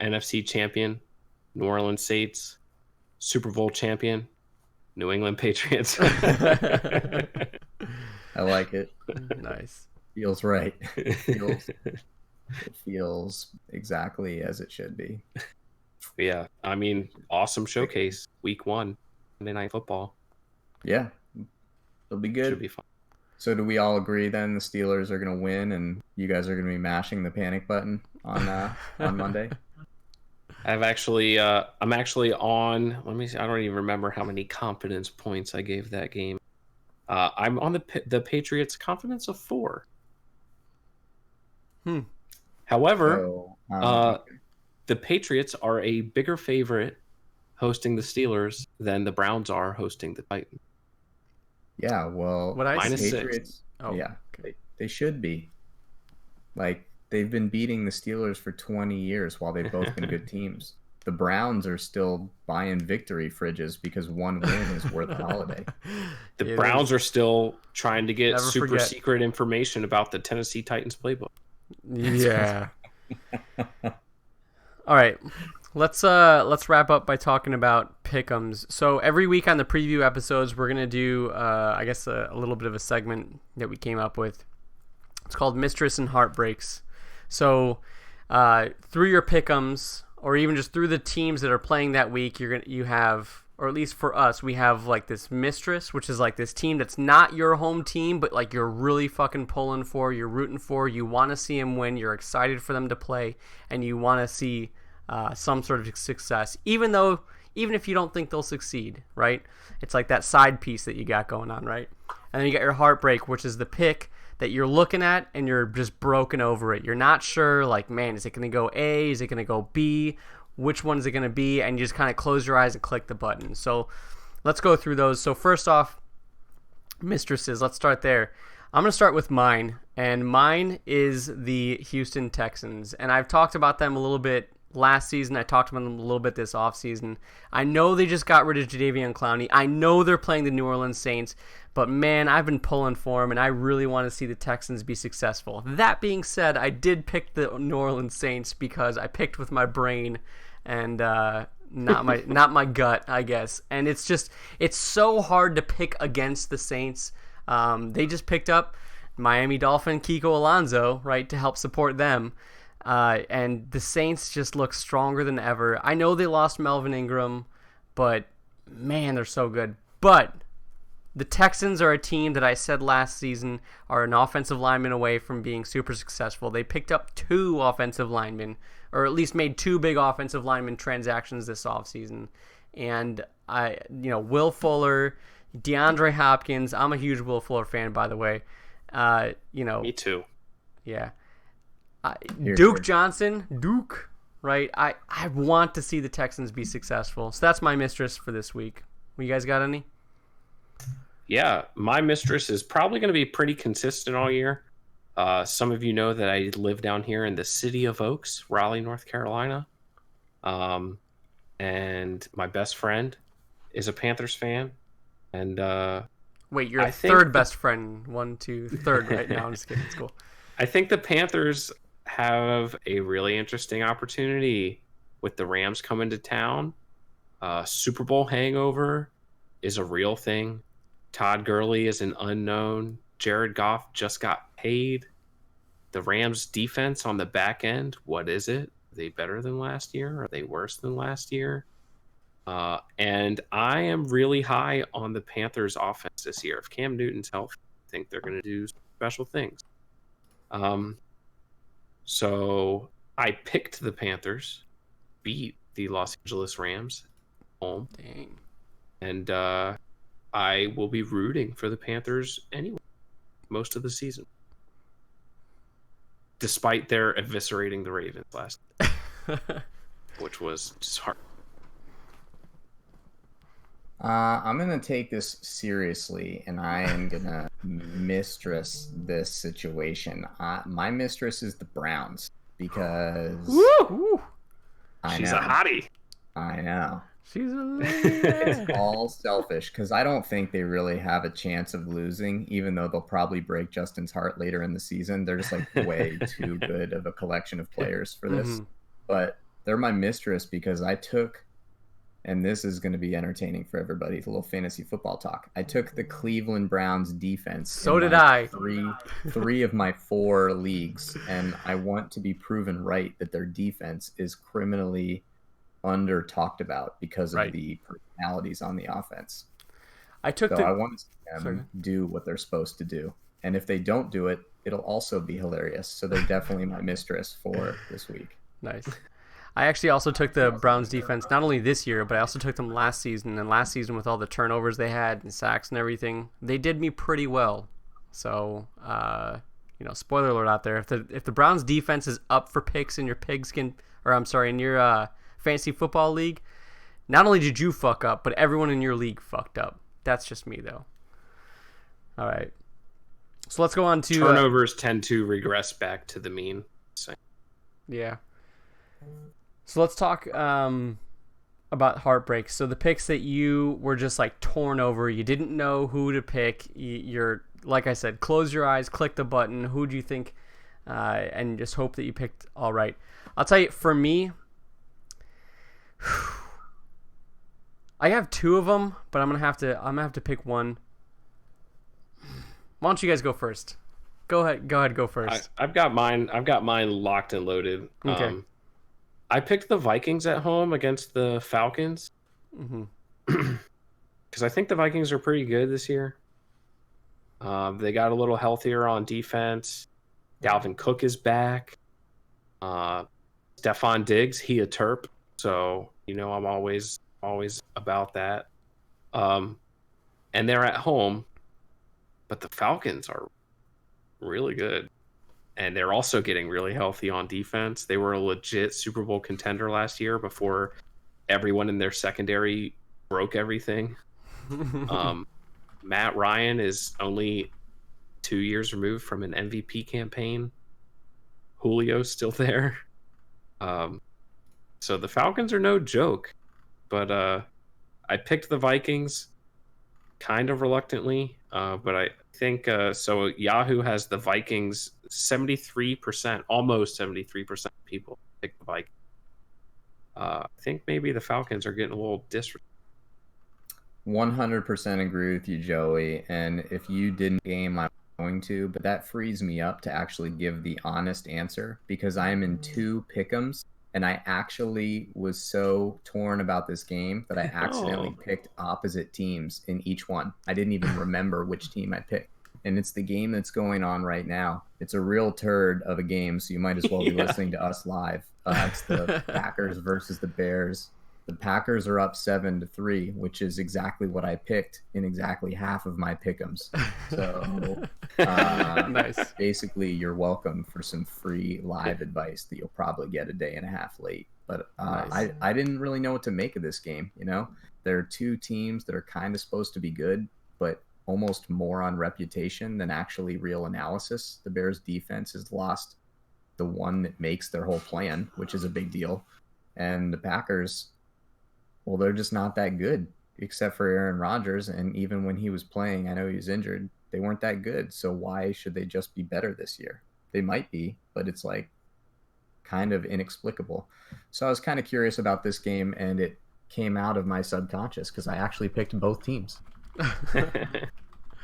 NFC champion New Orleans Saints, Super Bowl champion New England Patriots. I like it. Nice. Feels right. It feels exactly as it should be. Yeah, I mean, awesome showcase week 1 Monday Night Football. Yeah, it'll be good. Should be fun. So do we all agree then the Steelers are going to win, and you guys are going to be mashing the panic button on Monday? I'm actually on. Let me see. I don't even remember how many confidence points I gave that game. I'm on the Patriots confidence of 4. However, the Patriots are a bigger favorite hosting the Steelers than the Browns are hosting the Titans. Yeah, well, -6. Oh, yeah, they should be. They've been beating the Steelers for 20 years while they've both been good teams. The Browns are still buying victory fridges because one win is worth a holiday. The Browns are still trying to get secret information about the Tennessee Titans playbook. Yeah. All right. Let's wrap up by talking about pick'ems. So every week on the preview episodes, we're gonna do I guess a little bit of a segment that we came up with. It's called Mistress and Heartbreaks. So through your pick'ems, or even just through the teams that are playing that week, you have, or at least for us, we have like this mistress, which is like this team that's not your home team, but like you're really fucking pulling for, you're rooting for, you want to see them win, you're excited for them to play, and you want to see some sort of success, even if you don't think they'll succeed, right? It's like that side piece that you got going on, right? And then you got your heartbreak, which is the pick that you're looking at and you're just broken over it. You're not sure, like, man, is it going to go A? Is it going to go B? Which one is it going to be? And you just kind of close your eyes and click the button. So let's go through those. So first off, mistresses. Let's start there. I'm going to start with mine, and mine is the Houston Texans. And I've talked about them a little bit last season. I talked about them a little bit this offseason. I know they just got rid of Jadeveon Clowney. I know they're playing the New Orleans Saints, but man, I've been pulling for them, and I really want to see the Texans be successful. That being said, I did pick the New Orleans Saints because I picked with my brain and not my gut, I guess. And it's so hard to pick against the Saints. They just picked up Miami Dolphin Kiko Alonso, right, to help support them. And the Saints just look stronger than ever. I know they lost Melvin Ingram, but man, they're so good. But the Texans are a team that I said last season are an offensive lineman away from being super successful. They picked up 2 offensive linemen, or at least made 2 big offensive lineman transactions this offseason. And Will Fuller, DeAndre Hopkins. I'm a huge Will Fuller fan, by the way. Me too. Yeah. Duke Johnson, Duke, right? I want to see the Texans be successful. So that's my mistress for this week. You guys got any? Yeah, my mistress is probably going to be pretty consistent all year. Some of you know that I live down here in the city of Oaks, Raleigh, North Carolina. And my best friend is a Panthers fan. And wait, you're a third best friend. 1, 2, third right now. I'm just kidding. It's cool. I think the Panthers have a really interesting opportunity with the Rams coming to town. Super Bowl hangover is a real thing. Todd Gurley is an unknown. Jared Goff just got paid. The Rams defense on the back end, what is it? Are they better than last year? Are they worse than last year? And I am really high on the Panthers offense this year. If Cam Newton's healthy, I think they're going to do special things. So I picked the Panthers, beat the Los Angeles Rams home. Dang. And I will be rooting for the Panthers anyway, most of the season. Despite their eviscerating the Ravens last which was just hard. I'm going to take this seriously, and I am going to mistress this situation. My mistress is the Browns because Woo! She's a hottie. I know. She's a It's all selfish because I don't think they really have a chance of losing, even though they'll probably break Justin's heart later in the season. They're just like way too good of a collection of players for this. Mm-hmm. But they're my mistress because I took, and this is going to be entertaining for everybody, a little fantasy football talk. I took the Cleveland Browns defense. So did I. Three of my 4 leagues, and I want to be proven right that their defense is criminally under talked about because of the personalities on the offense. I want to see them do what they're supposed to do. And if they don't do it, it'll also be hilarious. So they're definitely my mistress for this week. Nice. I actually also took the Browns defense not only this year, but I also took them last season. And last season, with all the turnovers they had and sacks and everything, they did me pretty well. So, spoiler alert out there. If the Browns defense is up for picks in your in your fantasy football league, not only did you fuck up, but everyone in your league fucked up. That's just me, though. All right. So let's go on to turnovers tend to regress back to the mean. Yeah. So let's talk about heartbreaks. So the picks that you were just like torn over, you didn't know who to pick. You're, like I said, close your eyes, click the button. Who do you think? And just hope that you picked all right. I'll tell you, for me, I have 2 of them, but I'm gonna have to pick one. Why don't you guys go first? Go ahead, go first. I've got mine locked and loaded. Okay. I picked the Vikings at home against the Falcons. Mm-hmm. Because I think the Vikings are pretty good this year. They got a little healthier on defense. Dalvin Cook is back. Stephon Diggs, he a Terp. So, I'm always about that. And they're at home. But the Falcons are really good. And they're also getting really healthy on defense. They were a legit Super Bowl contender last year before everyone in their secondary broke everything. Matt Ryan is only 2 years removed from an MVP campaign. Julio's still there. So the Falcons are no joke. But I picked the Vikings kind of reluctantly. But I think so. Yahoo has the Vikings 73%, almost 73% of people pick the Vikings. I think maybe the Falcons are getting a little disrespectful. 100% agree with you, Joey. And if you didn't game, I'm going to, but that frees me up to actually give the honest answer because I am in 2 pick'ems, and I actually was so torn about this game that I accidentally picked opposite teams in each one. I didn't even remember which team I picked. And it's the game that's going on right now. It's a real turd of a game, so you might as well be listening to us live. It's the Packers versus the Bears. The Packers are up 7-3, which is exactly what I picked in exactly half of my pick'ems. So, Nice. Basically, you're welcome for some free live advice that you'll probably get a day and a half late. But Nice. I didn't really know what to make of this game. You know, there are 2 teams that are kind of supposed to be good, but almost more on reputation than actually real analysis. The Bears defense has lost the one that makes their whole plan, which is a big deal. And the Packers, well, they're just not that good, except for Aaron Rodgers. And even when he was playing, I know he was injured, they weren't that good. So why should they just be better this year? They might be, but it's like kind of inexplicable. So I was kind of curious about this game, and it came out of my subconscious because I actually picked both teams.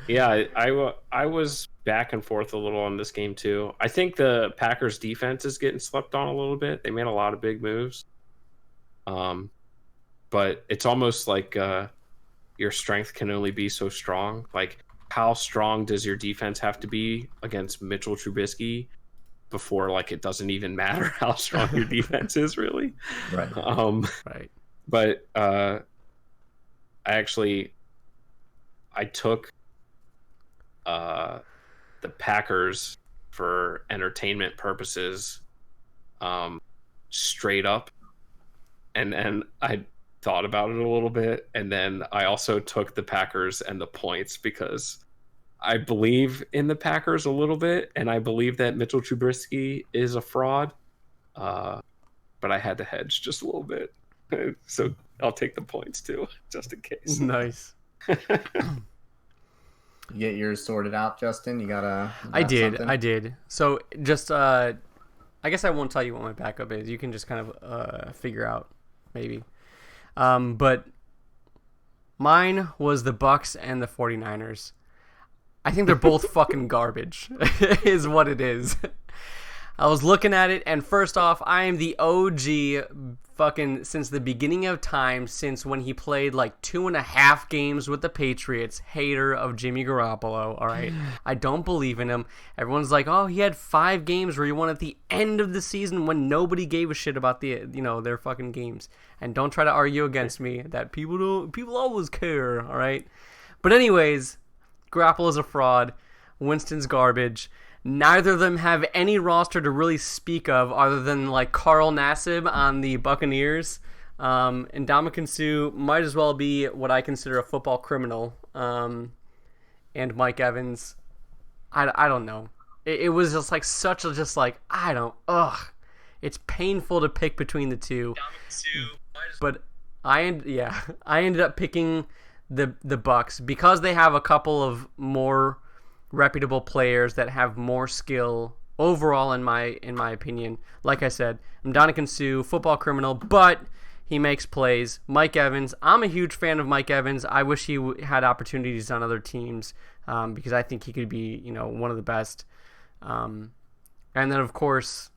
Yeah, I was back and forth a little on this game too. I think the Packers defense is getting slept on a little bit. They made a lot of big moves. But it's almost like your strength can only be so strong. Like, how strong does your defense have to be against Mitchell Trubisky before, like, it doesn't even matter how strong your defense is, really? Right. Right. But I took the Packers for entertainment purposes, straight up, and I thought about it a little bit, and then I also took the Packers and the points because I believe in the Packers a little bit, and I believe that Mitchell Trubisky is a fraud, but I had to hedge just a little bit, so I'll take the points too, just in case. Nice. You get yours sorted out, Justin? You got I something? did. So just I guess I won't tell you what my backup is. You can just kind of figure out maybe. But mine was the Bucks and the 49ers. I think they're both fucking garbage is what it is. I was looking at it, and first off, I am the OG fucking since the beginning of time, since when he played like 2.5 games with the Patriots, hater of Jimmy Garoppolo, all right? I don't believe in him. Everyone's like, oh, he had 5 games where he won at the end of the season when nobody gave a shit about their fucking games. And don't try to argue against me that people always care, all right? But anyways, Garoppolo's a fraud. Winston's garbage. Neither of them have any roster to really speak of other than like Carl Nassib on the Buccaneers. And Ndamukong Suh might as well be what I consider a football criminal. And Mike Evans, I don't know. It was just like it's painful to pick between the two. But I ended up picking the Bucks because they have a couple of more reputable players that have more skill overall in my opinion. Like I said, Ndamukong Suh, football criminal, but he makes plays. Mike Evans, I'm a huge fan of Mike Evans. I wish he had opportunities on other teams because I think he could be, one of the best. And then of course,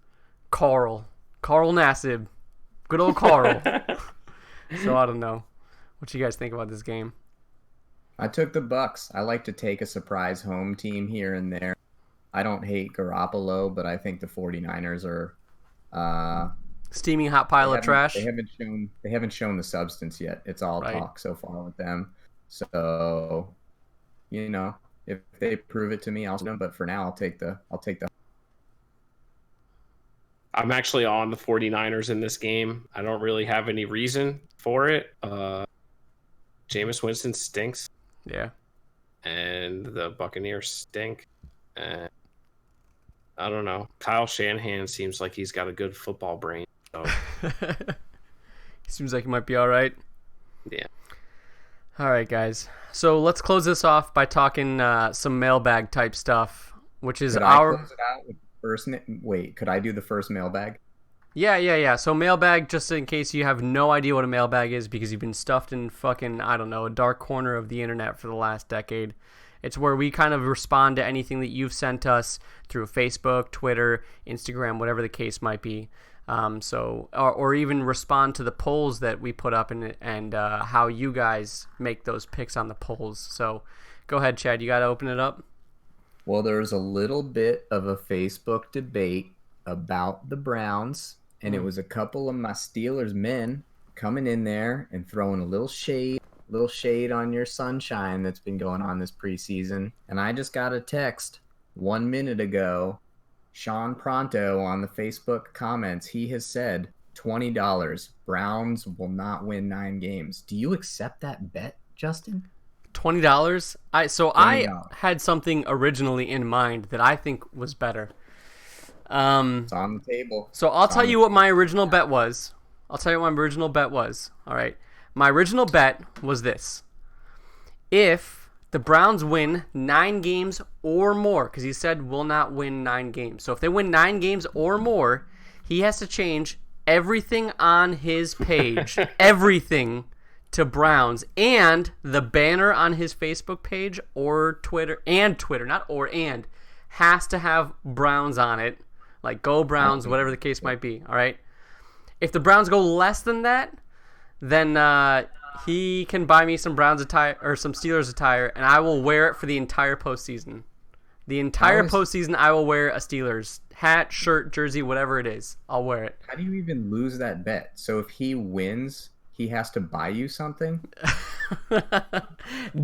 Carl Nassib, good old Carl. So I don't know. What you guys think about this game? I took the Bucks. I like to take a surprise home team here and there. I don't hate Garoppolo, but I think the 49ers are steaming hot pile of trash. They haven't shown the substance yet. It's all talk so far with them. So, it's If they prove it to me, I'll them. But for now, I'll take the. I'm actually on the 49ers in this game. I don't really have any reason for it. Jameis Winston stinks. Yeah. And the Buccaneers stink. And I don't know. Kyle Shanahan seems like he's got a good football brain. So. Seems like he might be all right. Yeah. All right, guys. So let's close this off by talking some mailbag type stuff, which is Could I close it out with first? Wait, could I do the first mailbag? Yeah. So mailbag, just in case you have no idea what a mailbag is because you've been stuffed in fucking, I don't know, a dark corner of the internet for the last decade. It's where we kind of respond to anything that you've sent us through Facebook, Twitter, Instagram, whatever the case might be. Or even respond to the polls that we put up and how you guys make those picks on the polls. So go ahead, Chad. You got to open it up. Well, there's a little bit of a Facebook debate about the Browns, and it was a couple of my Steelers men coming in there and throwing a little shade on your sunshine that's been going on this preseason. And I just got a text 1 minute ago. Sean Pronto on the Facebook comments, he has said $20. Browns will not win 9 games. Do you accept that bet, Justin? $20? I had something originally in mind that I think was better. It's on the table. So I'll tell you what my original bet was. All right. My original bet was this. If the Browns win 9 games or more, because he said will not win 9 games. So if they win 9 games or more, he has to change everything on his page, everything to Browns, and the banner on his Facebook page or Twitter, has to have Browns on it, like go Browns, whatever the case might be, all right? If the Browns go less than that, then he can buy me some Browns attire or some Steelers attire, and I will wear it for the entire postseason. The entire postseason, I will wear a Steelers hat, shirt, jersey, whatever it is. I'll wear it. How do you even lose that bet? So if he wins, he has to buy you something?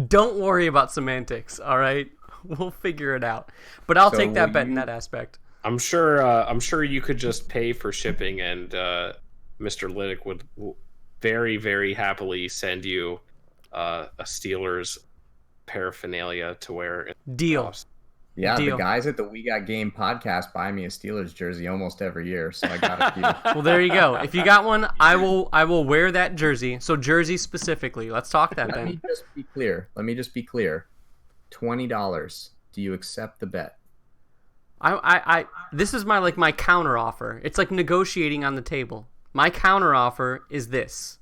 Don't worry about semantics, all right? We'll figure it out. But I'll take that bet in that aspect. I'm sure you could just pay for shipping, and Mr. Liddick would very, very happily send you a Steelers paraphernalia to wear. Deal. Yeah, the guys at the We Got Game podcast buy me a Steelers jersey almost every year, so I got a few. Well, there you go. If you got one, I will wear that jersey. So jersey specifically. Let's talk that then. Let me just be clear. $20. Do you accept the bet? I this is my counter offer. It's like negotiating on the table. My counter offer is this.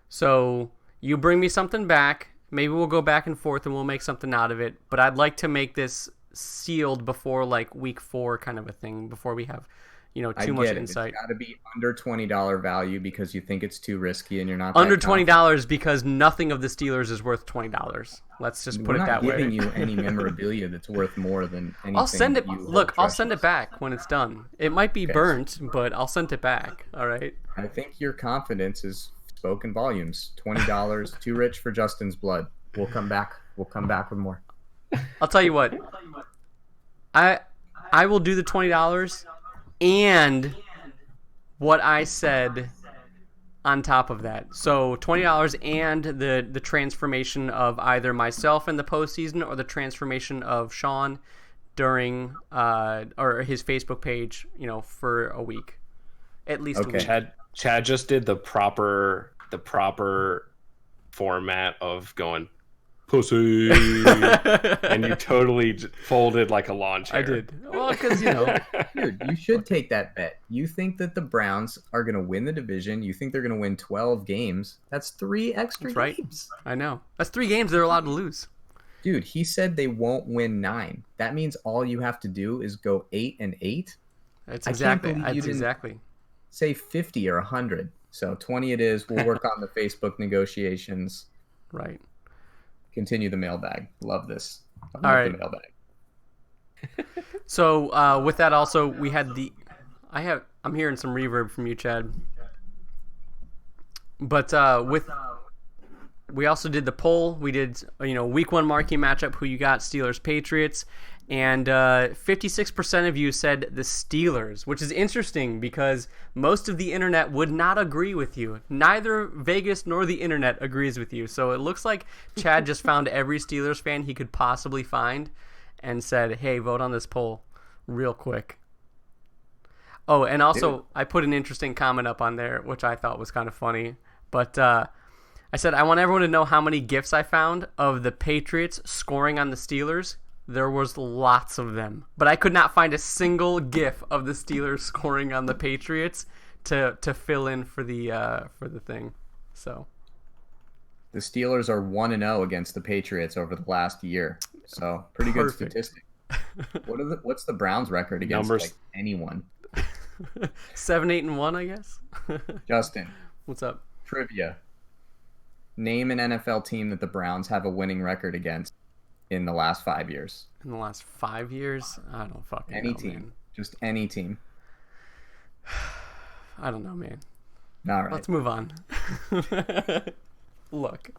So you bring me something back. Maybe we'll go back and forth and we'll make something out of it. But I'd like to make this sealed before like week 4 kind of a thing, before we have, too much insight. It's got to be under $20 value because you think it's too risky and you're not under $20 because nothing of the Steelers is worth $20. Let's just put it that way. We're not giving you any memorabilia that's worth more than anything. I'll send it. Look, I'll send it back when it's done. It might be burnt, but I'll send it back. All right. I think your confidence is spoken volumes. $20, too rich for Justin's blood. We'll come back. We'll come back with more. I'll tell you what. I will do the $20 and what I said on top of that. So $20 and the transformation of either myself in the postseason or the transformation of Sean during or his Facebook page, for a week, at least. Okay. A week. Chad just did the proper format of going pussy, and you totally folded like a lawn chair. I did. Well, because dude, you should take that bet. You think that the Browns are going to win the division? You think they're going to win 12 games? That's 3 extra games. I know. That's 3 games they're allowed to lose. Dude, he said they won't win 9. That means all you have to do is go 8-8. That's exactly. Say 50 or 100. So 20 it is. We'll work on the Facebook negotiations. Right. Continue the mailbag. Love this. All right. The mailbag. So with that also, we had I'm hearing some reverb from you, Chad. But We also did the poll. We did, week 1 marquee matchup, who you got, Steelers, Patriots. And 56% of you said the Steelers, which is interesting because most of the internet would not agree with you. Neither Vegas nor the internet agrees with you. So it looks like Chad just found every Steelers fan he could possibly find and said, hey, vote on this poll real quick. Oh, and also I put an interesting comment up on there, which I thought was kind of funny. But I said, I want everyone to know how many GIFs I found of the Patriots scoring on the Steelers. There was lots of them. But I could not find a single GIF of the Steelers scoring on the Patriots to fill in for the thing. So the Steelers are 1-0 against the Patriots over the last year. So pretty good statistic. What's the Browns record against like anyone? 7-8-1, I guess. Justin, what's up? Trivia. Name an NFL team that the Browns have a winning record against in the last 5 years. In the last 5 years? I don't fucking know. Any team. Man. Just any team. I don't know, man. All right. Let's move on. Look.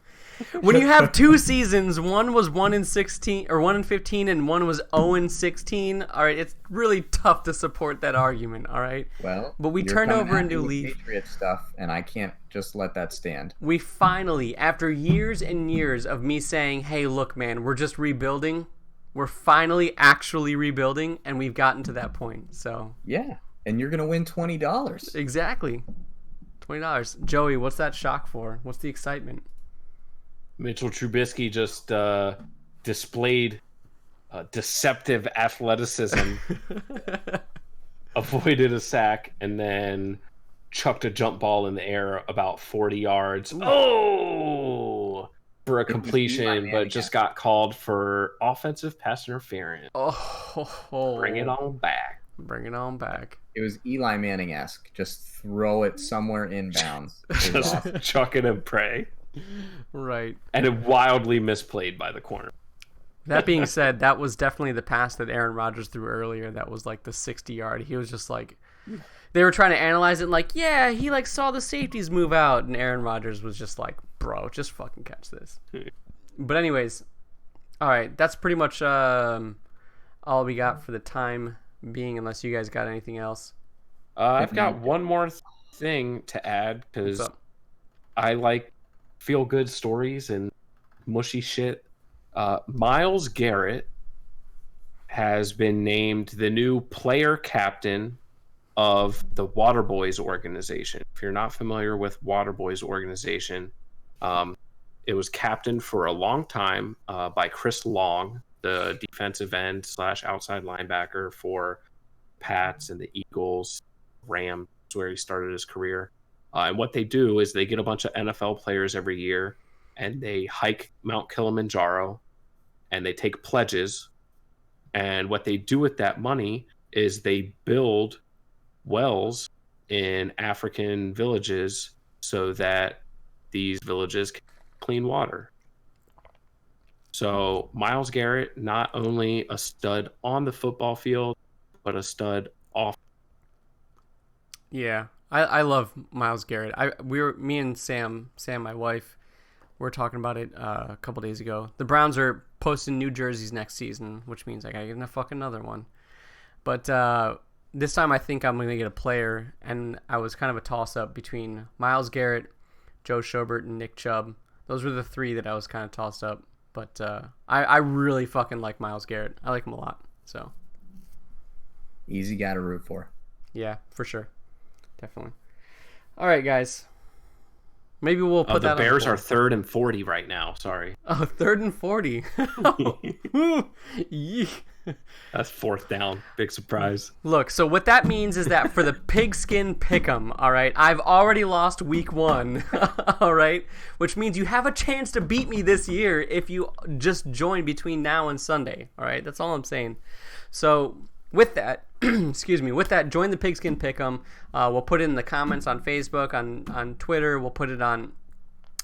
When you have 2 seasons, one was 1-16 or 1-15 and one was 0-16, all right, it's really tough to support that argument, all right? Well, but we turned over a new leaf. Patriot stuff, and I can't just let that stand. We finally, after years and years of me saying, hey, look, man, we're just rebuilding, we're finally actually rebuilding, and we've gotten to that point. So yeah, and you're going to win $20. Exactly. $20. Joey, what's that shock for? What's the excitement? Mitchell Trubisky just displayed deceptive athleticism, avoided a sack, and then chucked a jump ball in the air about 40 yards. Ooh. Oh! For a completion, but just got called for offensive pass interference. Oh. Bring it on back. Bring it on back. It was Eli Manning-esque. Just throw it somewhere inbounds. Just awesome. Chuck it and pray. Right. And it wildly misplayed by the corner. That being said, that was definitely the pass that Aaron Rodgers threw earlier. That was like the 60-yard. He was just like, they were trying to analyze it like, yeah, he like saw the safeties move out. And Aaron Rodgers was just like, bro, just fucking catch this. But anyways, all right, that's pretty much all we got for the time being, unless you guys got anything else. I've got one more thing to add because I like feel good stories and mushy shit. Myles Garrett has been named the new player captain of the Waterboys organization. If you're not familiar with Waterboys organization, it was captained for a long time by Chris Long, the defensive end / outside linebacker for Pats and the Eagles, Rams, where he started his career. And what they do is they get a bunch of NFL players every year and they hike Mount Kilimanjaro and they take pledges. And what they do with that money is they build wells in African villages so that these villages can have clean water. So Myles Garrett, not only a stud on the football field, but a stud off. Yeah. I love Myles Garrett. Me and Sam, my wife, were talking about it a couple days ago. The Browns are posting new jerseys next season, which means I gotta get another one. But this time I think I'm gonna get a player, and I was kind of a toss-up between Myles Garrett, Joe Schobert, and Nick Chubb. Those were the 3 that I was kind of tossed up. But I really fucking like Myles Garrett. I like him a lot. So easy guy to root for. Yeah, for sure. Definitely. All right, guys. Maybe we'll put that on the Bears are 3rd and 40 right now. Sorry. Oh, 3rd and 40. That's 4th down. Big surprise. Look, so what that means is that for the pigskin pick'em, all right, I've already lost week 1, all right, which means you have a chance to beat me this year if you just join between now and Sunday, all right? That's all I'm saying. So with that, with that, join the Pigskin Pick'em. We'll put it in the comments on Facebook, on Twitter. We'll put it on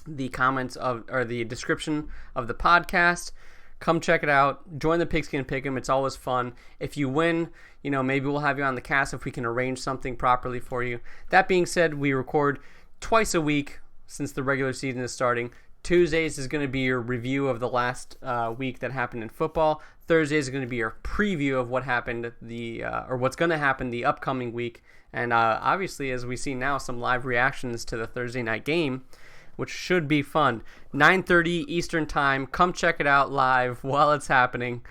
the comments or the description of the podcast. Come check it out. Join the Pigskin Pick'em. It's always fun. If you win, maybe we'll have you on the cast if we can arrange something properly for you. That being said, we record twice a week since the regular season is starting. Tuesdays is going to be your review of the last week that happened in football. Thursdays is going to be your preview of what happened or what's going to happen the upcoming week. And obviously, as we see now, some live reactions to the Thursday night game, which should be fun. 9:30 Eastern Time. Come check it out live while it's happening.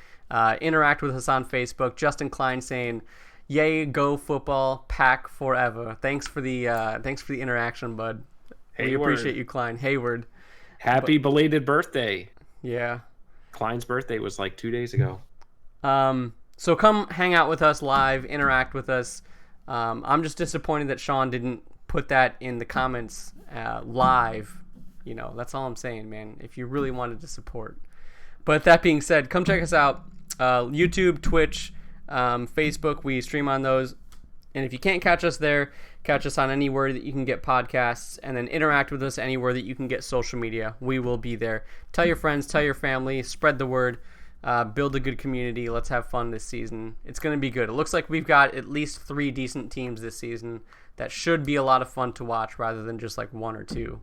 Interact with us on Facebook. Justin Klein saying, "Yay, go football, pack forever." Thanks for the interaction, bud. We appreciate you, Klein. Hayward. Happy belated birthday. Yeah. Klein's birthday was like 2 days ago. So come hang out with us live, interact with us. I'm just disappointed that Sean didn't put that in the comments live. You know, that's all I'm saying, man. If you really wanted to support. But that being said, come check us out. YouTube, Twitch, Facebook, we stream on those. And if you can't catch us there, catch us on anywhere that you can get podcasts, and then interact with us anywhere that you can get social media. We will be there. Tell your friends, tell your family, spread the word, build a good community. Let's have fun this season. It's going to be good. It looks like we've got at least 3 decent teams this season that should be a lot of fun to watch rather than just like 1 or 2.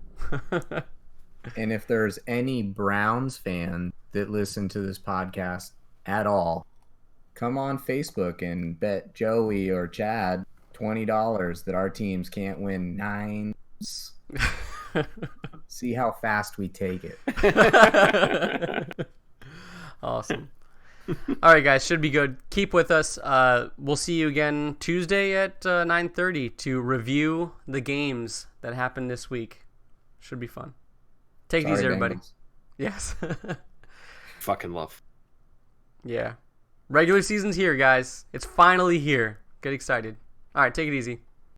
And if there's any Browns fan that listen to this podcast at all, come on Facebook and bet Joey or Chad $20 that our teams can't win 9. See how fast we take it. Awesome. All right, guys, should be good. Keep with us. We'll see you again Tuesday at 9:30 to review the games that happened this week. Should be fun. Take it easy, everybody. Bengals. Yes. Fucking love. Yeah. Regular season's here, guys. It's finally here. Get excited. All right, take it easy.